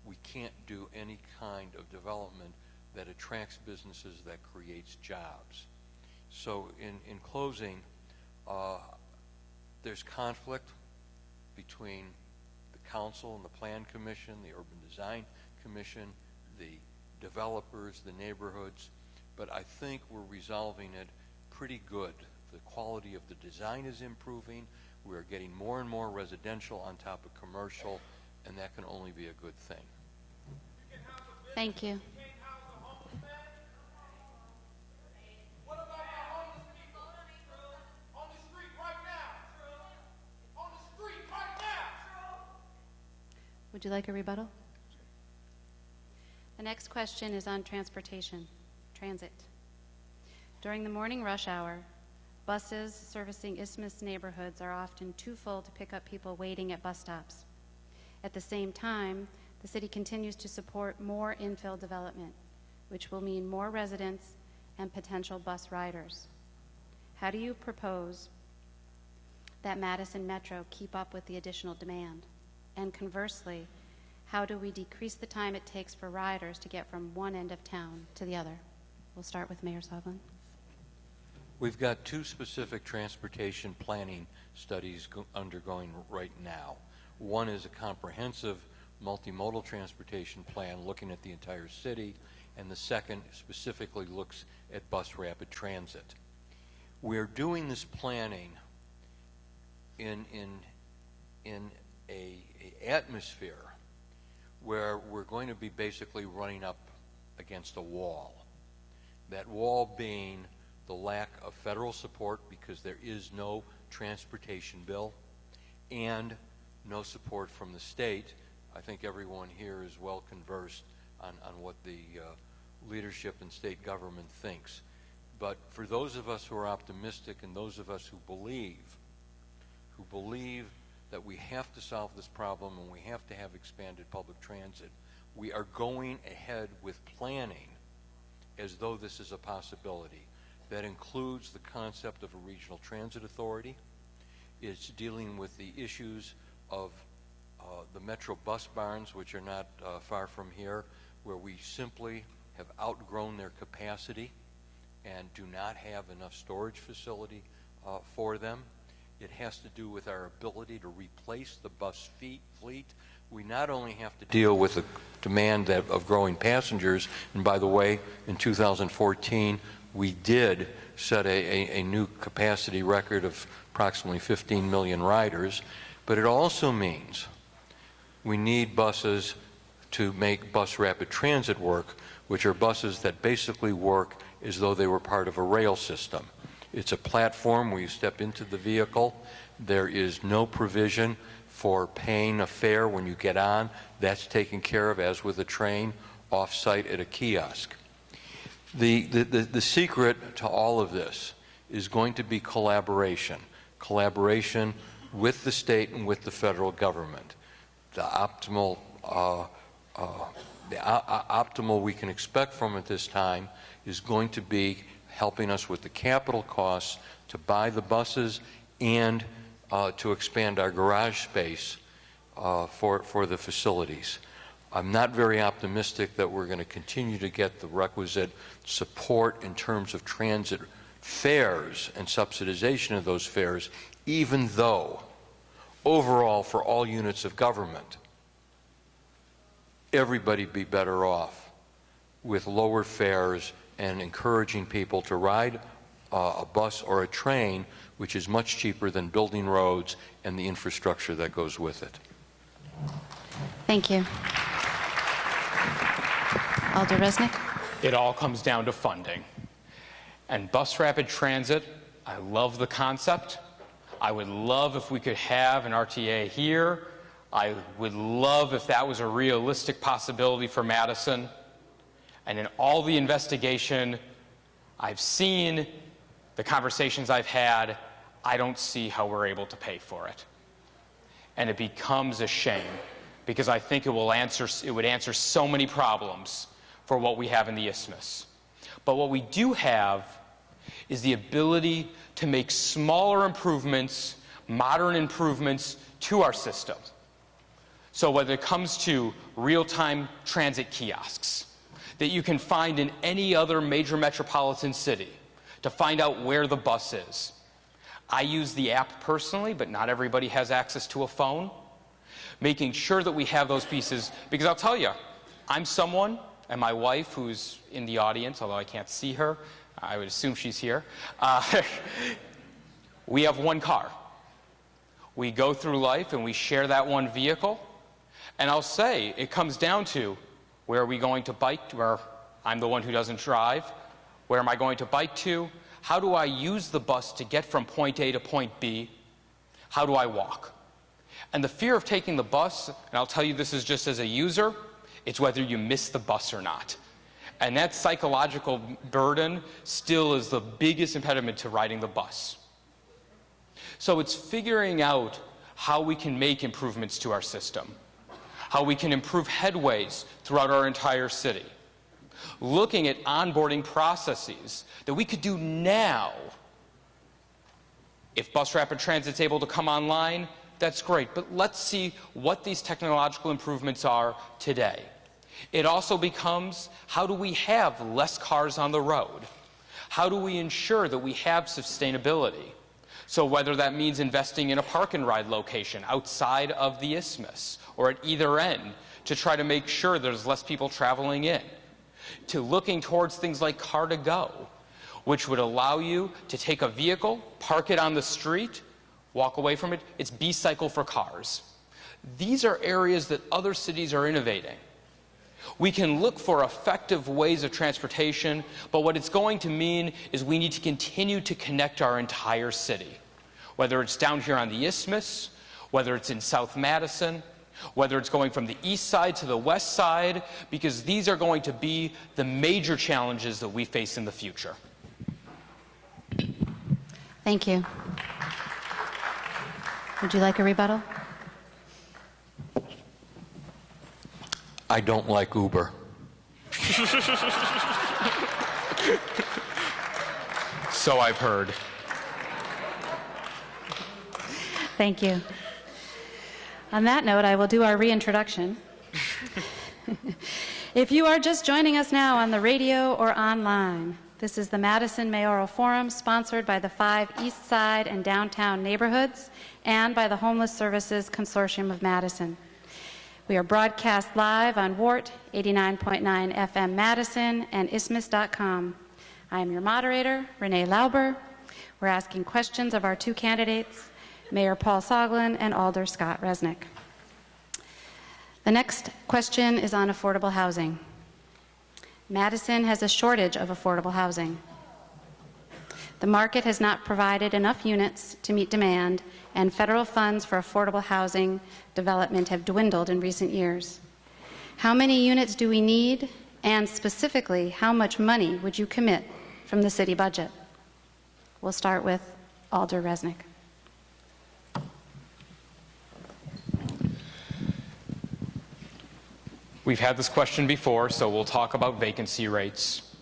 we can't do any kind of development that attracts businesses, that creates jobs. So in closing, there's conflict between the council and the plan commission, the urban design commission, the developers, the neighborhoods, but I think we're resolving it pretty good. The quality of the design is improving. We're getting more and more residential on top of commercial, and that can only be a good thing. Thank you. What about the homeless people? On the street right now. On the street right now. Would you like a rebuttal? The next question is on transportation, transit. During the morning rush hour, buses servicing Isthmus neighborhoods are often too full to pick up people waiting at bus stops. At the same time, the city continues to support more infill development, which will mean more residents and potential bus riders. How do you propose that Madison Metro keep up with the additional demand? And conversely, how do we decrease the time it takes for riders to get from one end of town to the other? We'll start with Mayor Soglin. We've got two specific transportation planning studies undergoing right now. One is a comprehensive multimodal transportation plan looking at the entire city, and the second specifically looks at bus rapid transit. We're doing this planning in a atmosphere where we're going to be basically running up against a wall. That wall being the lack of federal support, because there is no transportation bill, and no support from the state. I think everyone here is well conversed on what the leadership in state government thinks. But for those of us who are optimistic and those of us who believe that we have to solve this problem and we have to have expanded public transit, we are going ahead with planning as though this is a possibility. That includes the concept of a regional transit authority. It's dealing with the issues of the Metro bus barns, which are not far from here, where we simply have outgrown their capacity and do not have enough storage facility for them. It has to do with our ability to replace the bus fleet. We not only have to deal with the demand of growing passengers, and by the way, in 2014, we did set a new capacity record of approximately 15 million riders, but it also means we need buses to make bus rapid transit work, which are buses that basically work as though they were part of a rail system. It's a platform where you step into the vehicle. There is no provision for paying a fare when you get on. That's taken care of, as with a train, off-site at a kiosk. The secret to all of this is going to be collaboration with the state and with the federal government. The optimal we can expect from it this time is going to be helping us with the capital costs to buy the buses and to expand our garage space for the facilities. I'm not very optimistic that we're going to continue to get the requisite support in terms of transit fares and subsidization of those fares, even though overall for all units of government, everybody'd be better off with lower fares and encouraging people to ride a bus or a train, which is much cheaper than building roads and the infrastructure that goes with it. Thank you. Alder Resnick. It all comes down to funding. And bus rapid transit, I love the concept. I would love if we could have an RTA here. I would love if that was a realistic possibility for Madison. And in all the investigation I've seen, the conversations I've had, I don't see how we're able to pay for it. and it becomes a shame, because I think it would answer so many problems for what we have in the Isthmus. But what we do have is the ability to make smaller improvements, modern improvements to our system. So whether it comes to real-time transit kiosks that you can find in any other major metropolitan city to find out where the bus is. I use the app personally, but not everybody has access to a phone. Making sure that we have those pieces, because I'll tell you, I'm someone, and my wife, who's in the audience, although I can't see her, I would assume she's here, we have one car. We go through life and we share that one vehicle. And I'll say, it comes down to, where are we going to bike? Where I'm the one who doesn't drive. Where am I going to bike to? How do I use the bus to get from point A to point B? How do I walk? And the fear of taking the bus, and I'll tell you this is just as a user, it's whether you miss the bus or not. And that psychological burden still is the biggest impediment to riding the bus. So it's figuring out how we can make improvements to our system, how we can improve headways throughout our entire city, looking at onboarding processes that we could do now. If bus rapid transit's able to come online, that's great, but let's see what these technological improvements are today. It also becomes, how do we have less cars on the road? How do we ensure that we have sustainability? So whether that means investing in a park and ride location outside of the Isthmus or at either end to try to make sure there's less people traveling in, to looking towards things like car-to-go, which would allow you to take a vehicle, park it on the street, walk away from it. It's B-cycle for cars. These are areas that other cities are innovating. We can look for effective ways of transportation, but what it's going to mean is we need to continue to connect our entire city, whether it's down here on the Isthmus, whether it's in South Madison, whether it's going from the east side to the west side, because these are going to be the major challenges that we face in the future. Thank you. Would you like a rebuttal? I don't like Uber. So I've heard. Thank you. On that note, I will do our reintroduction. If you are just joining us now on the radio or online, this is the Madison Mayoral Forum, sponsored by the 5 East Side and downtown neighborhoods and by the Homeless Services Consortium of Madison. We are broadcast live on WART 89.9 FM Madison and isthmus.com. I am your moderator, Renee Lauber. We're asking questions of our 2 candidates, Mayor Paul Soglin and Alder Scott Resnick. The next question is on affordable housing. Madison has a shortage of affordable housing. The market has not provided enough units to meet demand, and federal funds for affordable housing development have dwindled in recent years. How many units do we need, and specifically, how much money would you commit from the city budget? We'll start with Alder Resnick. We've had this question before, so we'll talk about vacancy rates.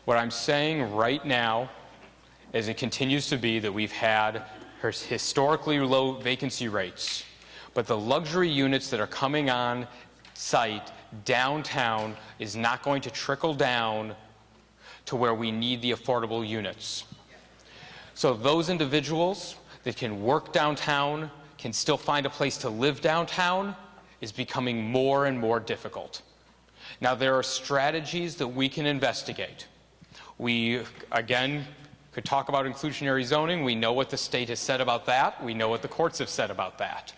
What I'm saying right now is it continues to be that we've had historically low vacancy rates, but the luxury units that are coming on site downtown is not going to trickle down to where we need the affordable units. So those individuals that can work downtown, can still find a place to live downtown, is becoming more and more difficult. Now, there are strategies that we can investigate. We, again, could talk about inclusionary zoning. We know what the state has said about that. We know what the courts have said about that.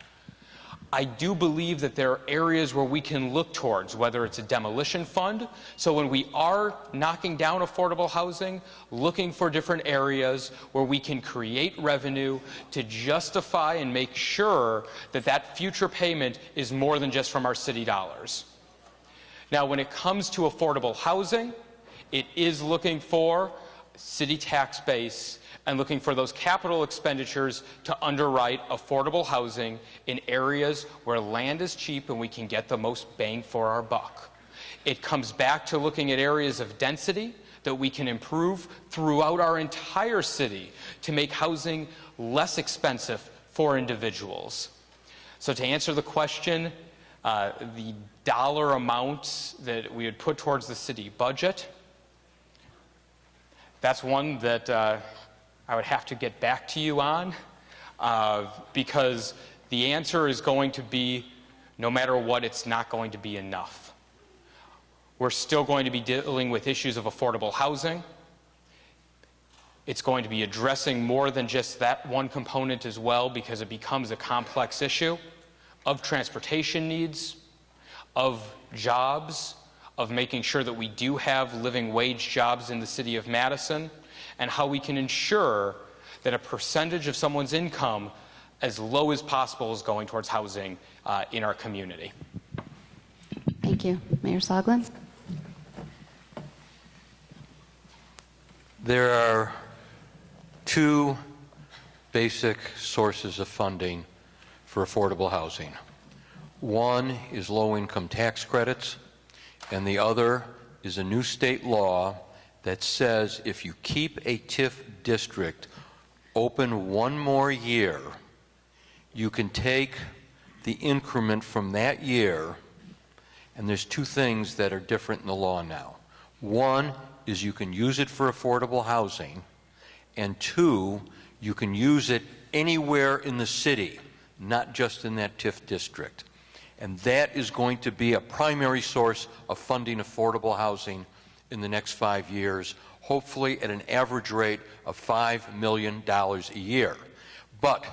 I do believe that there are areas where we can look towards, whether it's a demolition fund, so when we are knocking down affordable housing, looking for different areas where we can create revenue to justify and make sure that that future payment is more than just from our city dollars. Now, when it comes to affordable housing, it is looking for city tax base and looking for those capital expenditures to underwrite affordable housing in areas where land is cheap and we can get the most bang for our buck. It comes back to looking at areas of density that we can improve throughout our entire city to make housing less expensive for individuals. So to answer the question, the dollar amounts that we would put towards the city budget, that's one that I would have to get back to you on, because the answer is going to be, no matter what, it's not going to be enough. We're still going to be dealing with issues of affordable housing. It's going to be addressing more than just that one component as well, because it becomes a complex issue of transportation needs, of jobs, of making sure that we do have living wage jobs in the city of Madison, and how we can ensure that a percentage of someone's income as low as possible is going towards housing in our community. Thank you. Mayor Soglin? There are two basic sources of funding for affordable housing. One is low-income tax credits, and the other is a new state law that says if you keep a TIF district open one more year, you can take the increment from that year, and there's two things that are different in the law now. One is you can use it for affordable housing, and two, you can use it anywhere in the city, not just in that TIF district. And that is going to be a primary source of funding affordable housing in the next 5 years, hopefully at an average rate of $5 million a year. But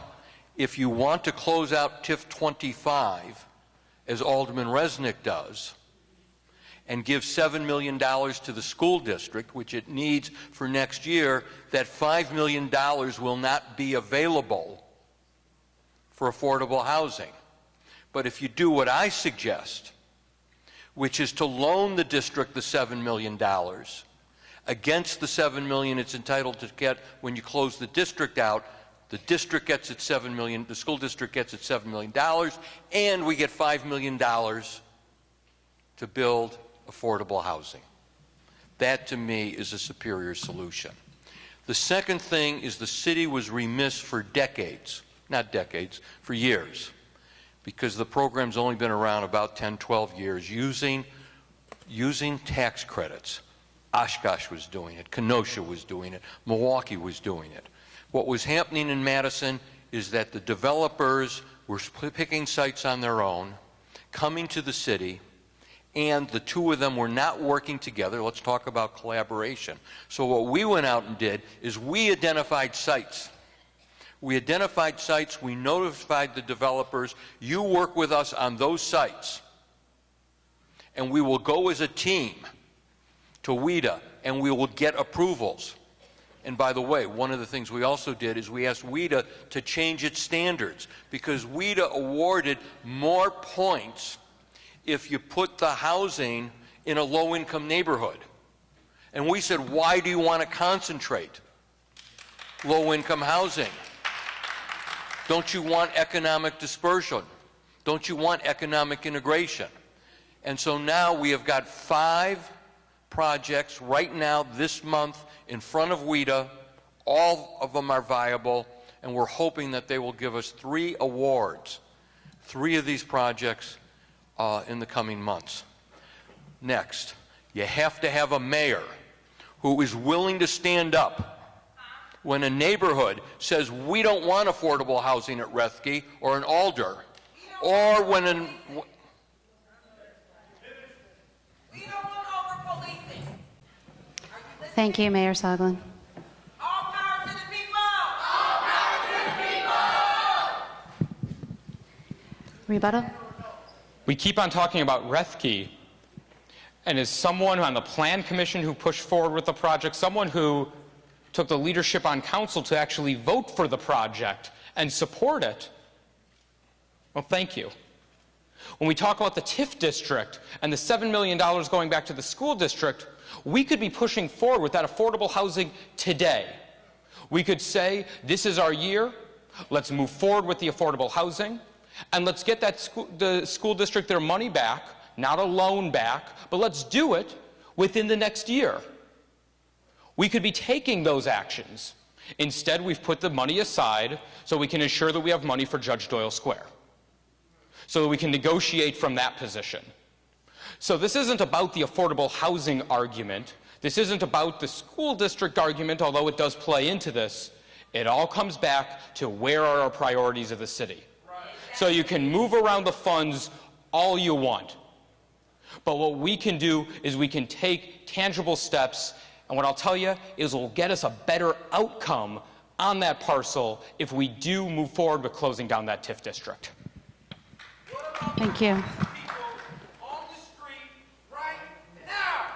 if you want to close out TIF 25, as Alderman Resnick does, and give $7 million to the school district, which it needs for next year, that $5 million will not be available for affordable housing. But if you do what I suggest, which is to loan the district the $7 million against the $7 million it's entitled to get when you close the district out, the district gets its $7 million, the school district gets its $7 million, and we get $5 million to build affordable housing. That, to me, is a superior solution. The second thing is the city was remiss for decades, not decades, for years, because the program's only been around about 10, 12 years, using tax credits. Oshkosh was doing it, Kenosha was doing it, Milwaukee was doing it. What was happening in Madison is that the developers were picking sites on their own, coming to the city, and the two of them were not working together. Let's talk about collaboration. So what we went out and did is we identified sites. We identified sites, we notified the developers, you work with us on those sites, and we will go as a team to WIDA, and we will get approvals. And by the way, one of the things we also did is we asked WIDA to change its standards, because WIDA awarded more points if you put the housing in a low-income neighborhood. And we said, why do you want to concentrate low-income housing? Don't you want economic dispersion? Don't you want economic integration? And so now we have got 5 projects right now this month in front of WIDA. All of them are viable, and we're hoping that they will give us 3 awards, 3 of these projects in the coming months. Next, you have to have a mayor who is willing to stand up when a neighborhood says we don't want affordable housing at Resnick or in Alder, or when an We don't want over-policing. Thank you, Mayor Soglin. All power to the people! All power to the people! Rebuttal? We keep on talking about Resnick, and as someone on the Plan Commission who pushed forward with the project, someone who took the leadership on council to actually vote for the project and support it, well, thank you. When we talk about the TIF district and the $7 million going back to the school district, we could be pushing forward with that affordable housing today. We could say, this is our year, let's move forward with the affordable housing, and let's get the school district their money back, not a loan back, but let's do it within the next year. We could be taking those actions. Instead, we've put the money aside so we can ensure that we have money for Judge Doyle Square, so that we can negotiate from that position. So this isn't about the affordable housing argument. This isn't about the school district argument, although it does play into this. It all comes back to where are our priorities of the city. So you can move around the funds all you want. But what we can do is we can take tangible steps, and what I'll tell you is it will get us a better outcome on that parcel if we do move forward with closing down that TIF district. Thank you. On the street right now.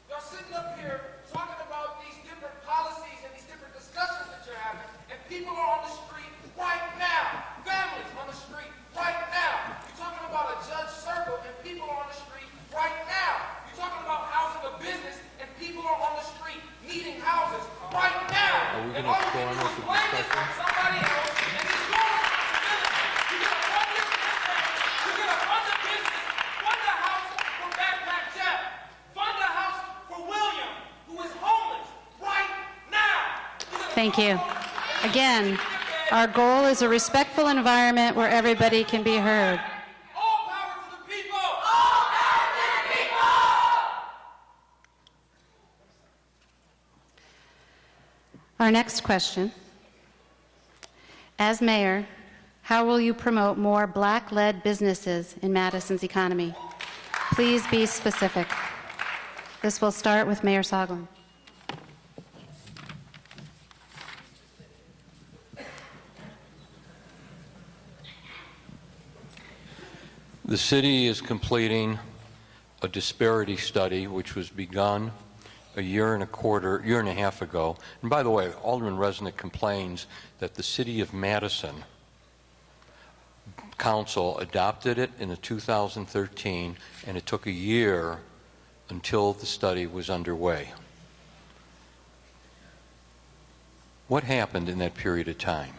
You're sitting up here talking about these different policies and these different discussions that you're having, and people are on the street right now. Families on the street right now. You're talking about a judge circle, and people are on the street right now. You're talking about housing a business, and people are on the street needing houses right now. Are we And gonna all you go can on do with is the blame this discussion? on somebody else, and it's your responsibility. You get a run your district, you get a run the business, fund the house for Backpack Jeff, fund the house for William, who is homeless right now. Thank you. Again, our goal is a respectful environment where everybody can be heard. All power to the people! All power to the people! Our next question. As mayor, how will you promote more Black-led businesses in Madison's economy? Please be specific. This will start with Mayor Soglin. The city is completing a disparity study which was begun a year and a half ago. And by the way, Alderman Resnick complains that the city of Madison council adopted it in 2013, and it took a year until the study was underway. What happened in that period of time?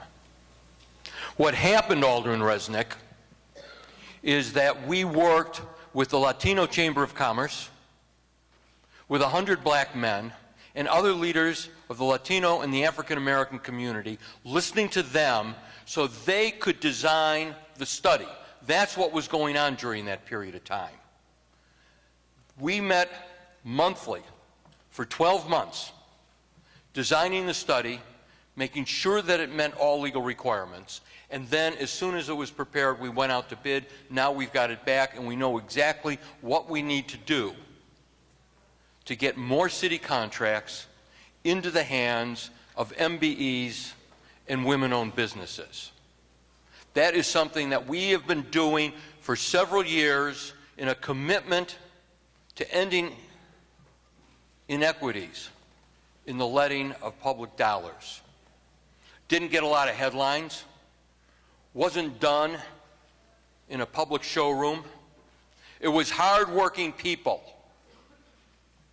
What happened, Alderman Resnick, is that we worked with the Latino Chamber of Commerce, with 100 black men, and other leaders of the Latino and the African American community, listening to them so they could design the study. That's what was going on during that period of time. We met monthly for 12 months, designing the study, making sure that it met all legal requirements, and then as soon as it was prepared, we went out to bid. Now we've got it back, and we know exactly what we need to do to get more city contracts into the hands of MBEs and women-owned businesses. That is something that we have been doing for several years in a commitment to ending inequities in the letting of public dollars. Didn't get a lot of headlines, wasn't done in a public showroom. It was hard-working people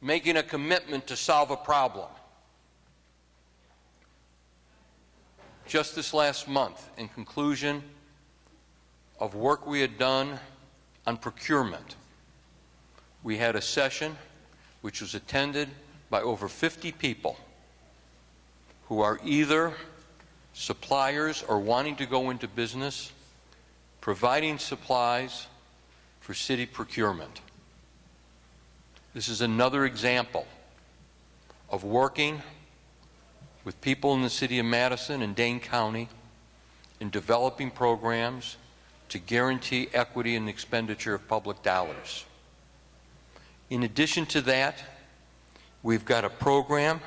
making a commitment to solve a problem. Just this last month, in conclusion of work we had done on procurement, we had a session which was attended by over 50 people who are either suppliers or wanting to go into business, providing supplies for city procurement. This is another example of working with people in the city of Madison and Dane County in developing programs to guarantee equity in the expenditure of public dollars. In addition to that, we've got a program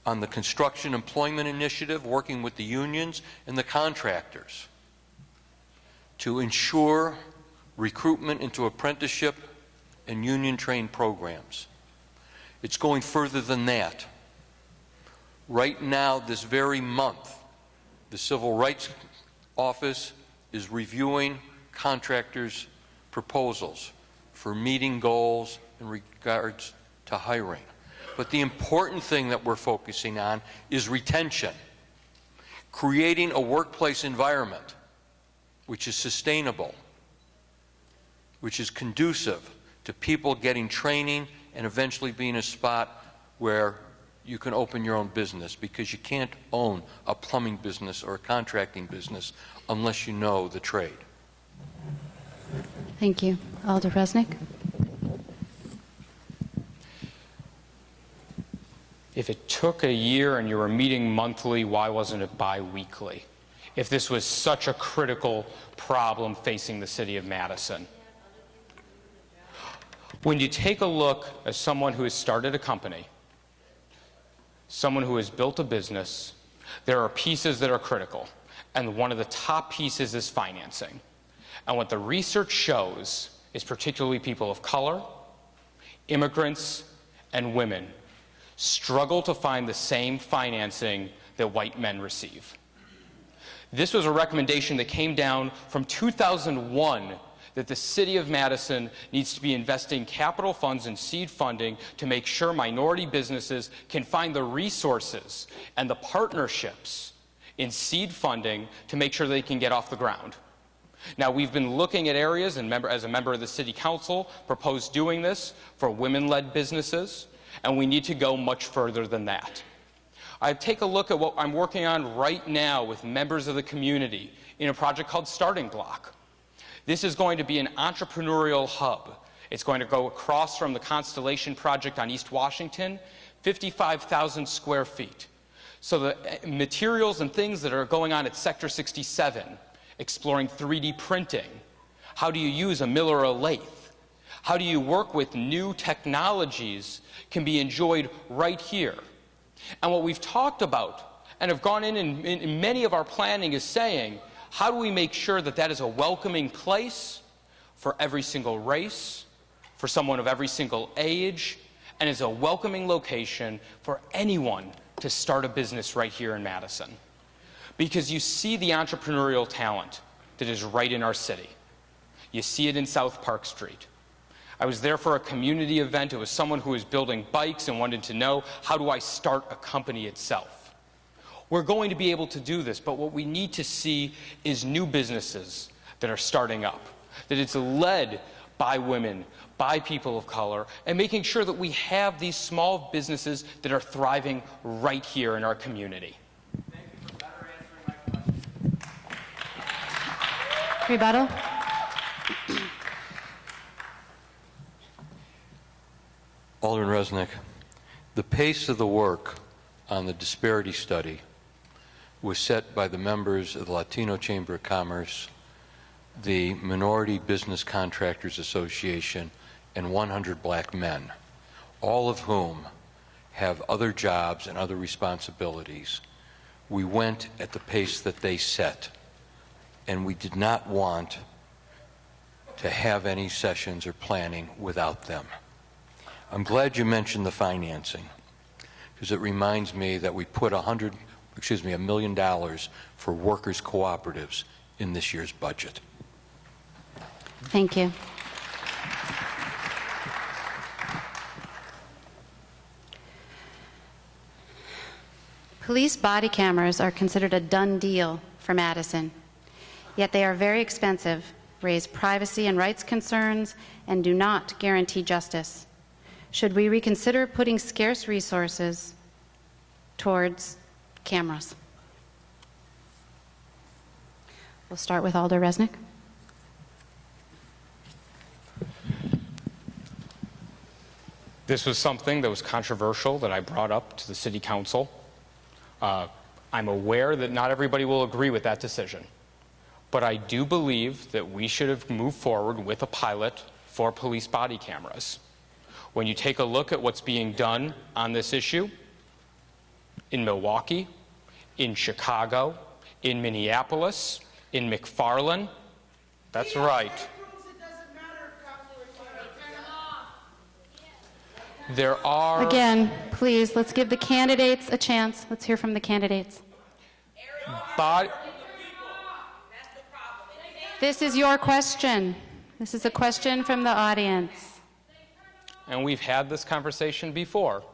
on the Construction Employment Initiative working with the unions and the contractors to ensure recruitment into apprenticeship and union-trained programs. It's going further than that. Right now, this very month, the Civil Rights Office is reviewing contractors' proposals for meeting goals in regards to hiring. But the important thing that we're focusing on is retention, creating a workplace environment which is sustainable, which is conducive to people getting training and eventually being a spot where you can open your own business, because you can't own a plumbing business or a contracting business unless you know the trade. Thank you. Alder Resnick. If it took a year and you were meeting monthly, why wasn't it bi-weekly? If this was such a critical problem facing the city of Madison. When you take a look at someone who has started a company, someone who has built a business, there are pieces that are critical. And one of the top pieces is financing. And what the research shows is particularly people of color, immigrants, and women struggle to find the same financing that white men receive. This was a recommendation that came down from 2001 that the city of Madison needs to be investing capital funds and seed funding to make sure minority businesses can find the resources and the partnerships in seed funding to make sure they can get off the ground. Now, we've been looking at areas, and as a member of the City Council, proposed doing this for women-led businesses, and we need to go much further than that. I take a look at what I'm working on right now with members of the community in a project called Starting Block. This is going to be an entrepreneurial hub. It's going to go across from the Constellation Project on East Washington, 55,000 square feet. So the materials and things that are going on at Sector 67, exploring 3D printing, how do you use a mill or a lathe? How do you work with new technologies can be enjoyed right here. And what we've talked about and have gone in many of our planning is saying, how do we make sure that that is a welcoming place for every single race, for someone of every single age, and is a welcoming location for anyone to start a business right here in Madison? Because you see the entrepreneurial talent that is right in our city. You see it in South Park Street. I was there for a community event. It was someone who was building bikes and wanted to know, how do I start a company itself? We're going to be able to do this, but what we need to see is new businesses that are starting up, that it's led by women, by people of color, and making sure that we have these small businesses that are thriving right here in our community. Thank you for better answering my question. Rebuttal. Alderman Resnick, the pace of the work on the disparity study was set by the members of the Latino Chamber of Commerce, the Minority Business Contractors Association, and 100 black men, all of whom have other jobs and other responsibilities. We went at the pace that they set, and we did not want to have any sessions or planning without them. I'm glad you mentioned the financing, because it reminds me that we put $1 million for workers' cooperatives in this year's budget. Thank you. Police body cameras are considered a done deal for Madison, yet they are very expensive, raise privacy and rights concerns, and do not guarantee justice. Should we reconsider putting scarce resources towards cameras? We'll start with Alder Resnick. This was something that was controversial that I brought up to the City Council. I'm aware that not everybody will agree with that decision, but I do believe that we should have moved forward with a pilot for police body cameras. When you take a look at what's being done on this issue in Milwaukee, in Chicago, in Minneapolis, in McFarland, that's right. There are... Again, please, let's give the candidates a chance. Let's hear from the candidates. Body... This is your question. This is a question from the audience. And we've had this conversation before.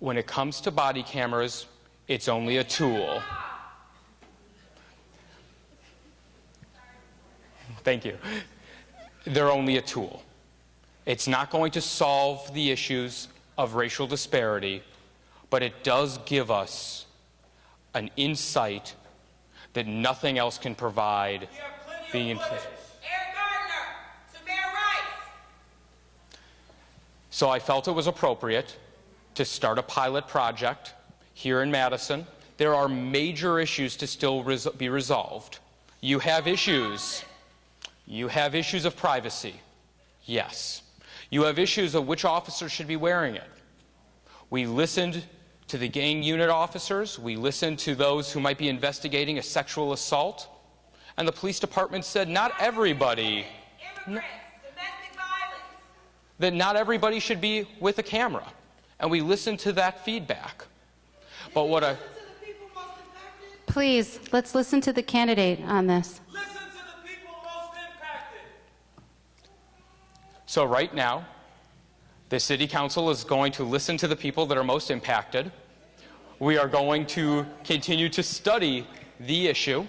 When it comes to body cameras, it's only a tool. Thank you. They're only a tool. It's not going to solve the issues of racial disparity, but it does give us an insight that nothing else can provide. Being in place. So I felt it was appropriate to start a pilot project here in Madison. There are major issues to still be resolved. You have issues. You have issues of privacy. Yes. You have issues of which officer should be wearing it. We listened to the gang unit officers. We listened to those who might be investigating a sexual assault. And the police department said not everybody, that not everybody should be with a camera. And we listened to that feedback. But what I... Please, let's listen to the candidate on this. Listen to the people most impacted. So right now, the City Council is going to listen to the people that are most impacted. We are going to continue to study the issue.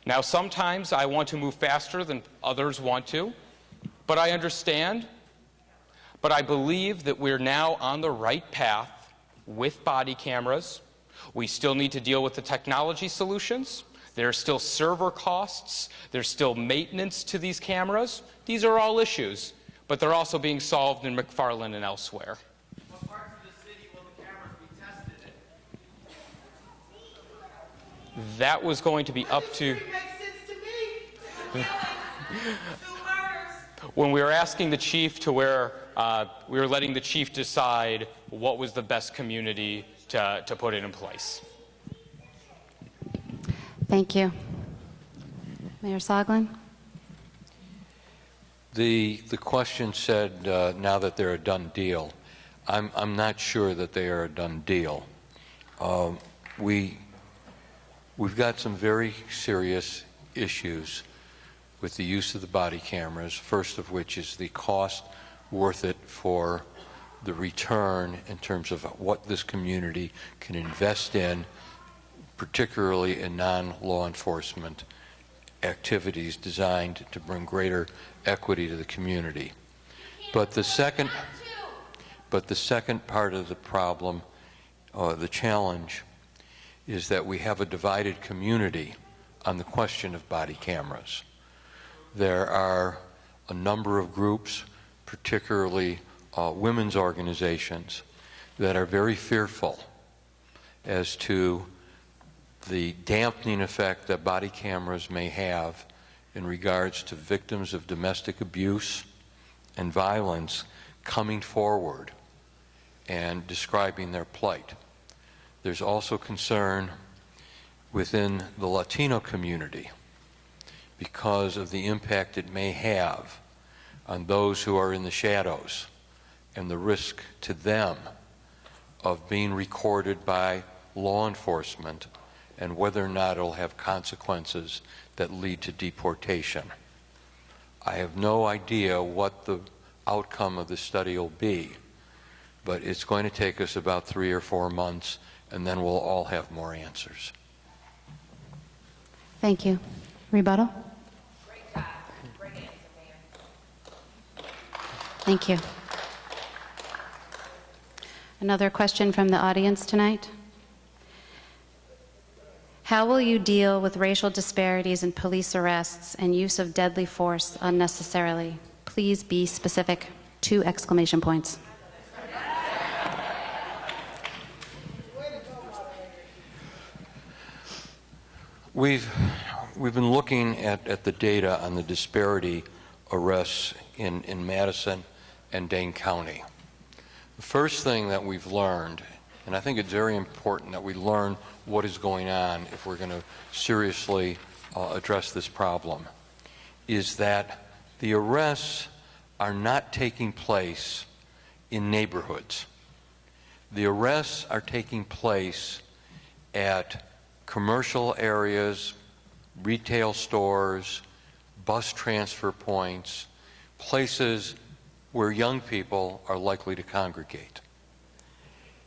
Now, sometimes I want to move faster than others want to, but I understand. But I believe that we're now on the right path with body cameras. We still need to deal with the technology solutions. There are still server costs. There's still maintenance to these cameras. These are all issues, but they're also being solved in McFarland and elsewhere. What parts of the city will the cameras be tested in? That was going to be up to... Makes sense to me. When we were asking the chief to where, we were letting the chief decide what was the best community to put it in place. Thank you. Mayor Soglin? The question said now that they're a done deal. I'm not sure that they are a done deal. We've got some very serious issues with the use of the body cameras, first of which is the cost worth it for the return in terms of what this community can invest in, particularly in non-law enforcement activities designed to bring greater equity to the community. But the second part of the problem, the challenge, is that we have a divided community on the question of body cameras. There are a number of groups, particularly women's organizations, that are very fearful as to the dampening effect that body cameras may have in regards to victims of domestic abuse and violence coming forward and describing their plight. There's also concern within the Latino community because of the impact it may have on those who are in the shadows and the risk to them of being recorded by law enforcement and whether or not it'll have consequences that lead to deportation. I have no idea what the outcome of the study will be, but it's going to take us about 3 or 4 months, and then we'll all have more answers. Thank you. Rebuttal? Great job. Great answer, Mayor. Thank you. Another question from the audience tonight. How will you deal with racial disparities in police arrests and use of deadly force unnecessarily? Please be specific. 2 exclamation points. We've been looking at the data on the disparity arrests in Madison and Dane County. The first thing that we've learned, and I think it's very important that we learn what is going on if we're going to seriously address this problem, is that the arrests are not taking place in neighborhoods. The arrests are taking place at commercial areas, retail stores, bus transfer points, places where young people are likely to congregate.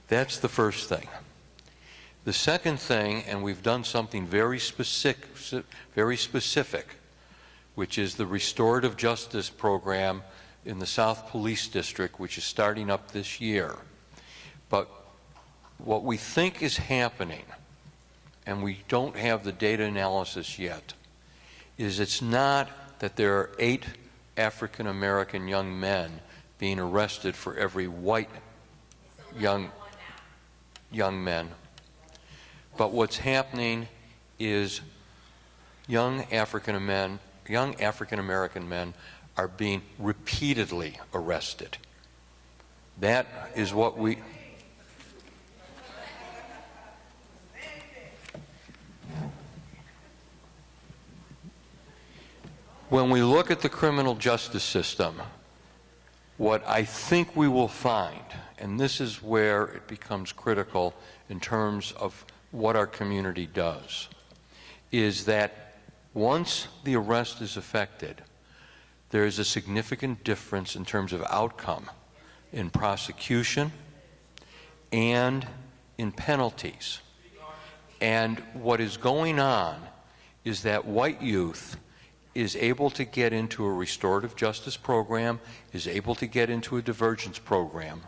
That's the first thing. The second thing, and we've done something very specific, which is the restorative justice program in the South Police District, which is starting up this year. But what we think is happening, and we don't have the data analysis yet, is it's not that there are 8 African American young men being arrested for every white young men. But what's happening is young African American men are being repeatedly arrested. That is what we... When we look at the criminal justice system, what I think we will find, and this is where it becomes critical in terms of what our community does, is that once the arrest is effected, there is a significant difference in terms of outcome in prosecution and in penalties. And what is going on is that white youth is able to get into a restorative justice program, is able to get into a divergence program,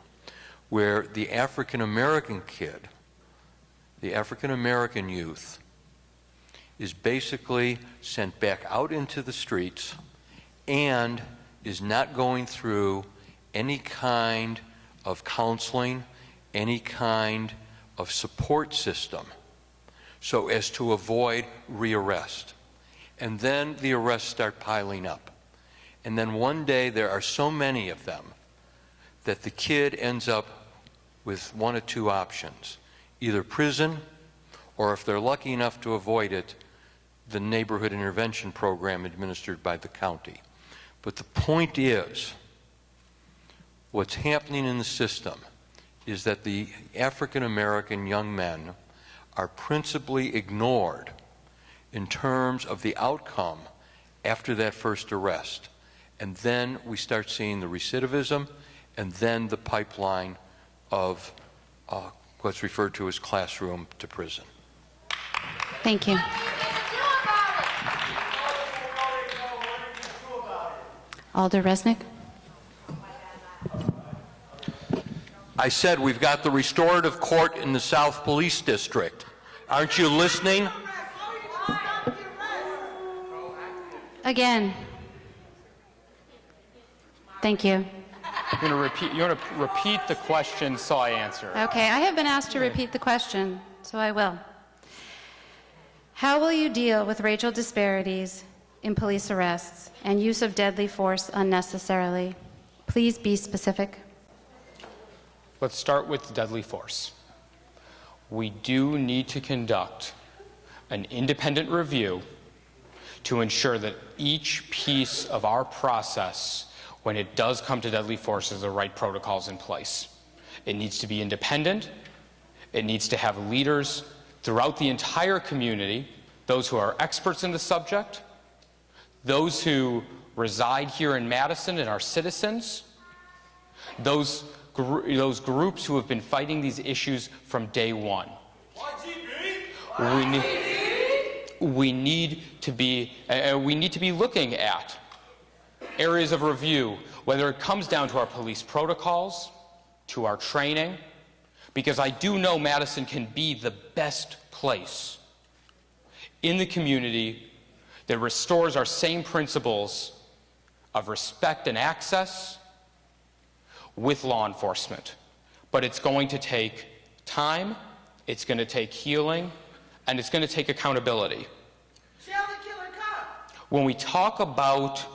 where the African American kid, the African American youth, is basically sent back out into the streets and is not going through any kind of counseling, any kind of support system, so as to avoid rearrest. And then the arrests start piling up. And then one day there are so many of them that the kid ends up with one of two options: either prison, or if they're lucky enough to avoid it, the neighborhood intervention program administered by the county. But the point is, what's happening in the system is that the African American young men are principally ignored in terms of the outcome after that first arrest. And then we start seeing the recidivism and then the pipeline of what's referred to as classroom to prison. Thank you. Alder Resnick. I said we've got the restorative court in the South Police District. Aren't you listening? Again. Thank you. You want to repeat the question so I answer? Okay, I have been asked to repeat the question, so I will. How will you deal with racial disparities in police arrests and use of deadly force unnecessarily? Please be specific. Let's start with deadly force. We do need to conduct an independent review to ensure that each piece of our process, when it does come to deadly force, has the right protocols in place. It needs to be independent. It needs to have leaders throughout the entire community, those who are experts in the subject, those who reside here in Madison and are citizens, those groups who have been fighting these issues from day one. We need to be looking at areas of review, whether it comes down to our police protocols, to our training, because I do know Madison can be the best place in the community that restores our same principles of respect and access with law enforcement. But it's going to take time, it's going to take healing, and it's going to take accountability. When we talk about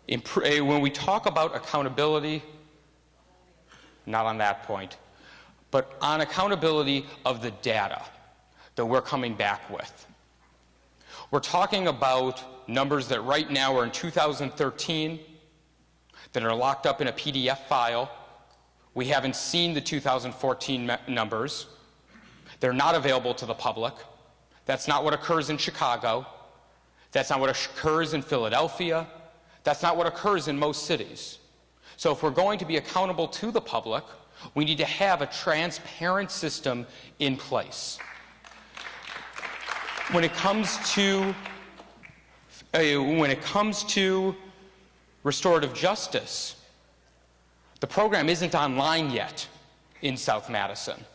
accountability, not on that point, but on accountability of the data that we're coming back with. We're talking about numbers that right now are in 2013 that are locked up in a PDF file. We haven't seen the 2014 numbers. They're not available to the public. That's not what occurs in Chicago. That's not what occurs in Philadelphia. That's not what occurs in most cities. So if we're going to be accountable to the public, we need to have a transparent system in place. When it comes to restorative justice, the program isn't online yet in South Madison.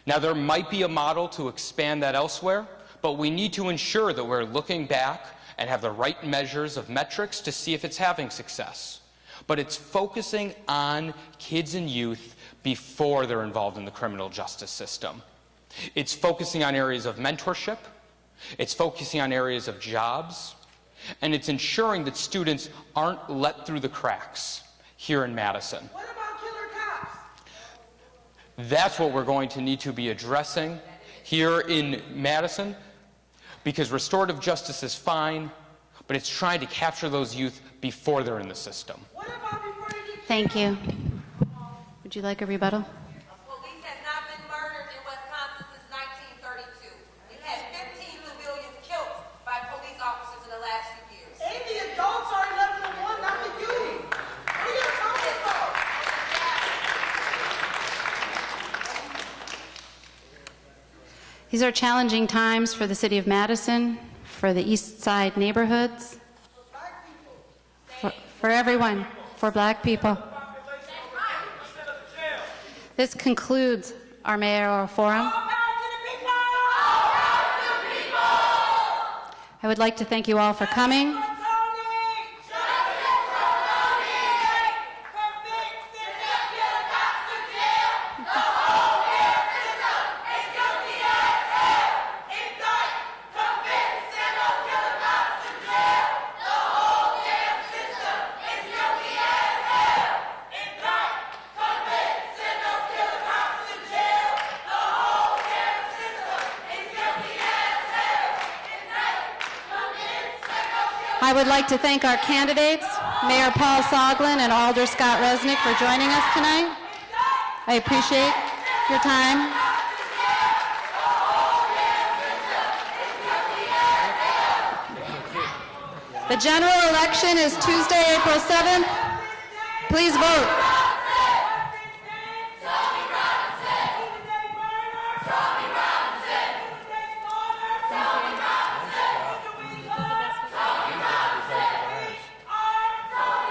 Now, there might be a model to expand that elsewhere, but we need to ensure that we're looking back and have the right measures of metrics to see if it's having success. But it's focusing on kids and youth before they're involved in the criminal justice system. It's focusing on areas of mentorship, it's focusing on areas of jobs, and it's ensuring that students aren't let through the cracks here in Madison. What about killer cops? That's what we're going to need to be addressing here in Madison, because restorative justice is fine, but it's trying to capture those youth before they're in the system. What about before they get Thank you. Would you like a rebuttal? Police has not been murdered in Wisconsin since 1932. We've had 15 civilians killed by police officers in the last few years. And the adults are 11 to 1, not the youth. What are you talking about? These are challenging times for the city of Madison, for the East Side neighborhoods, for everyone, for Black people. This concludes our mayoral forum. I would like to thank you all for coming. I would like to thank our candidates, Mayor Paul Soglin and Alder Scott Resnick, for joining us tonight. I appreciate your time. The general election is Tuesday, April 7th. Please vote.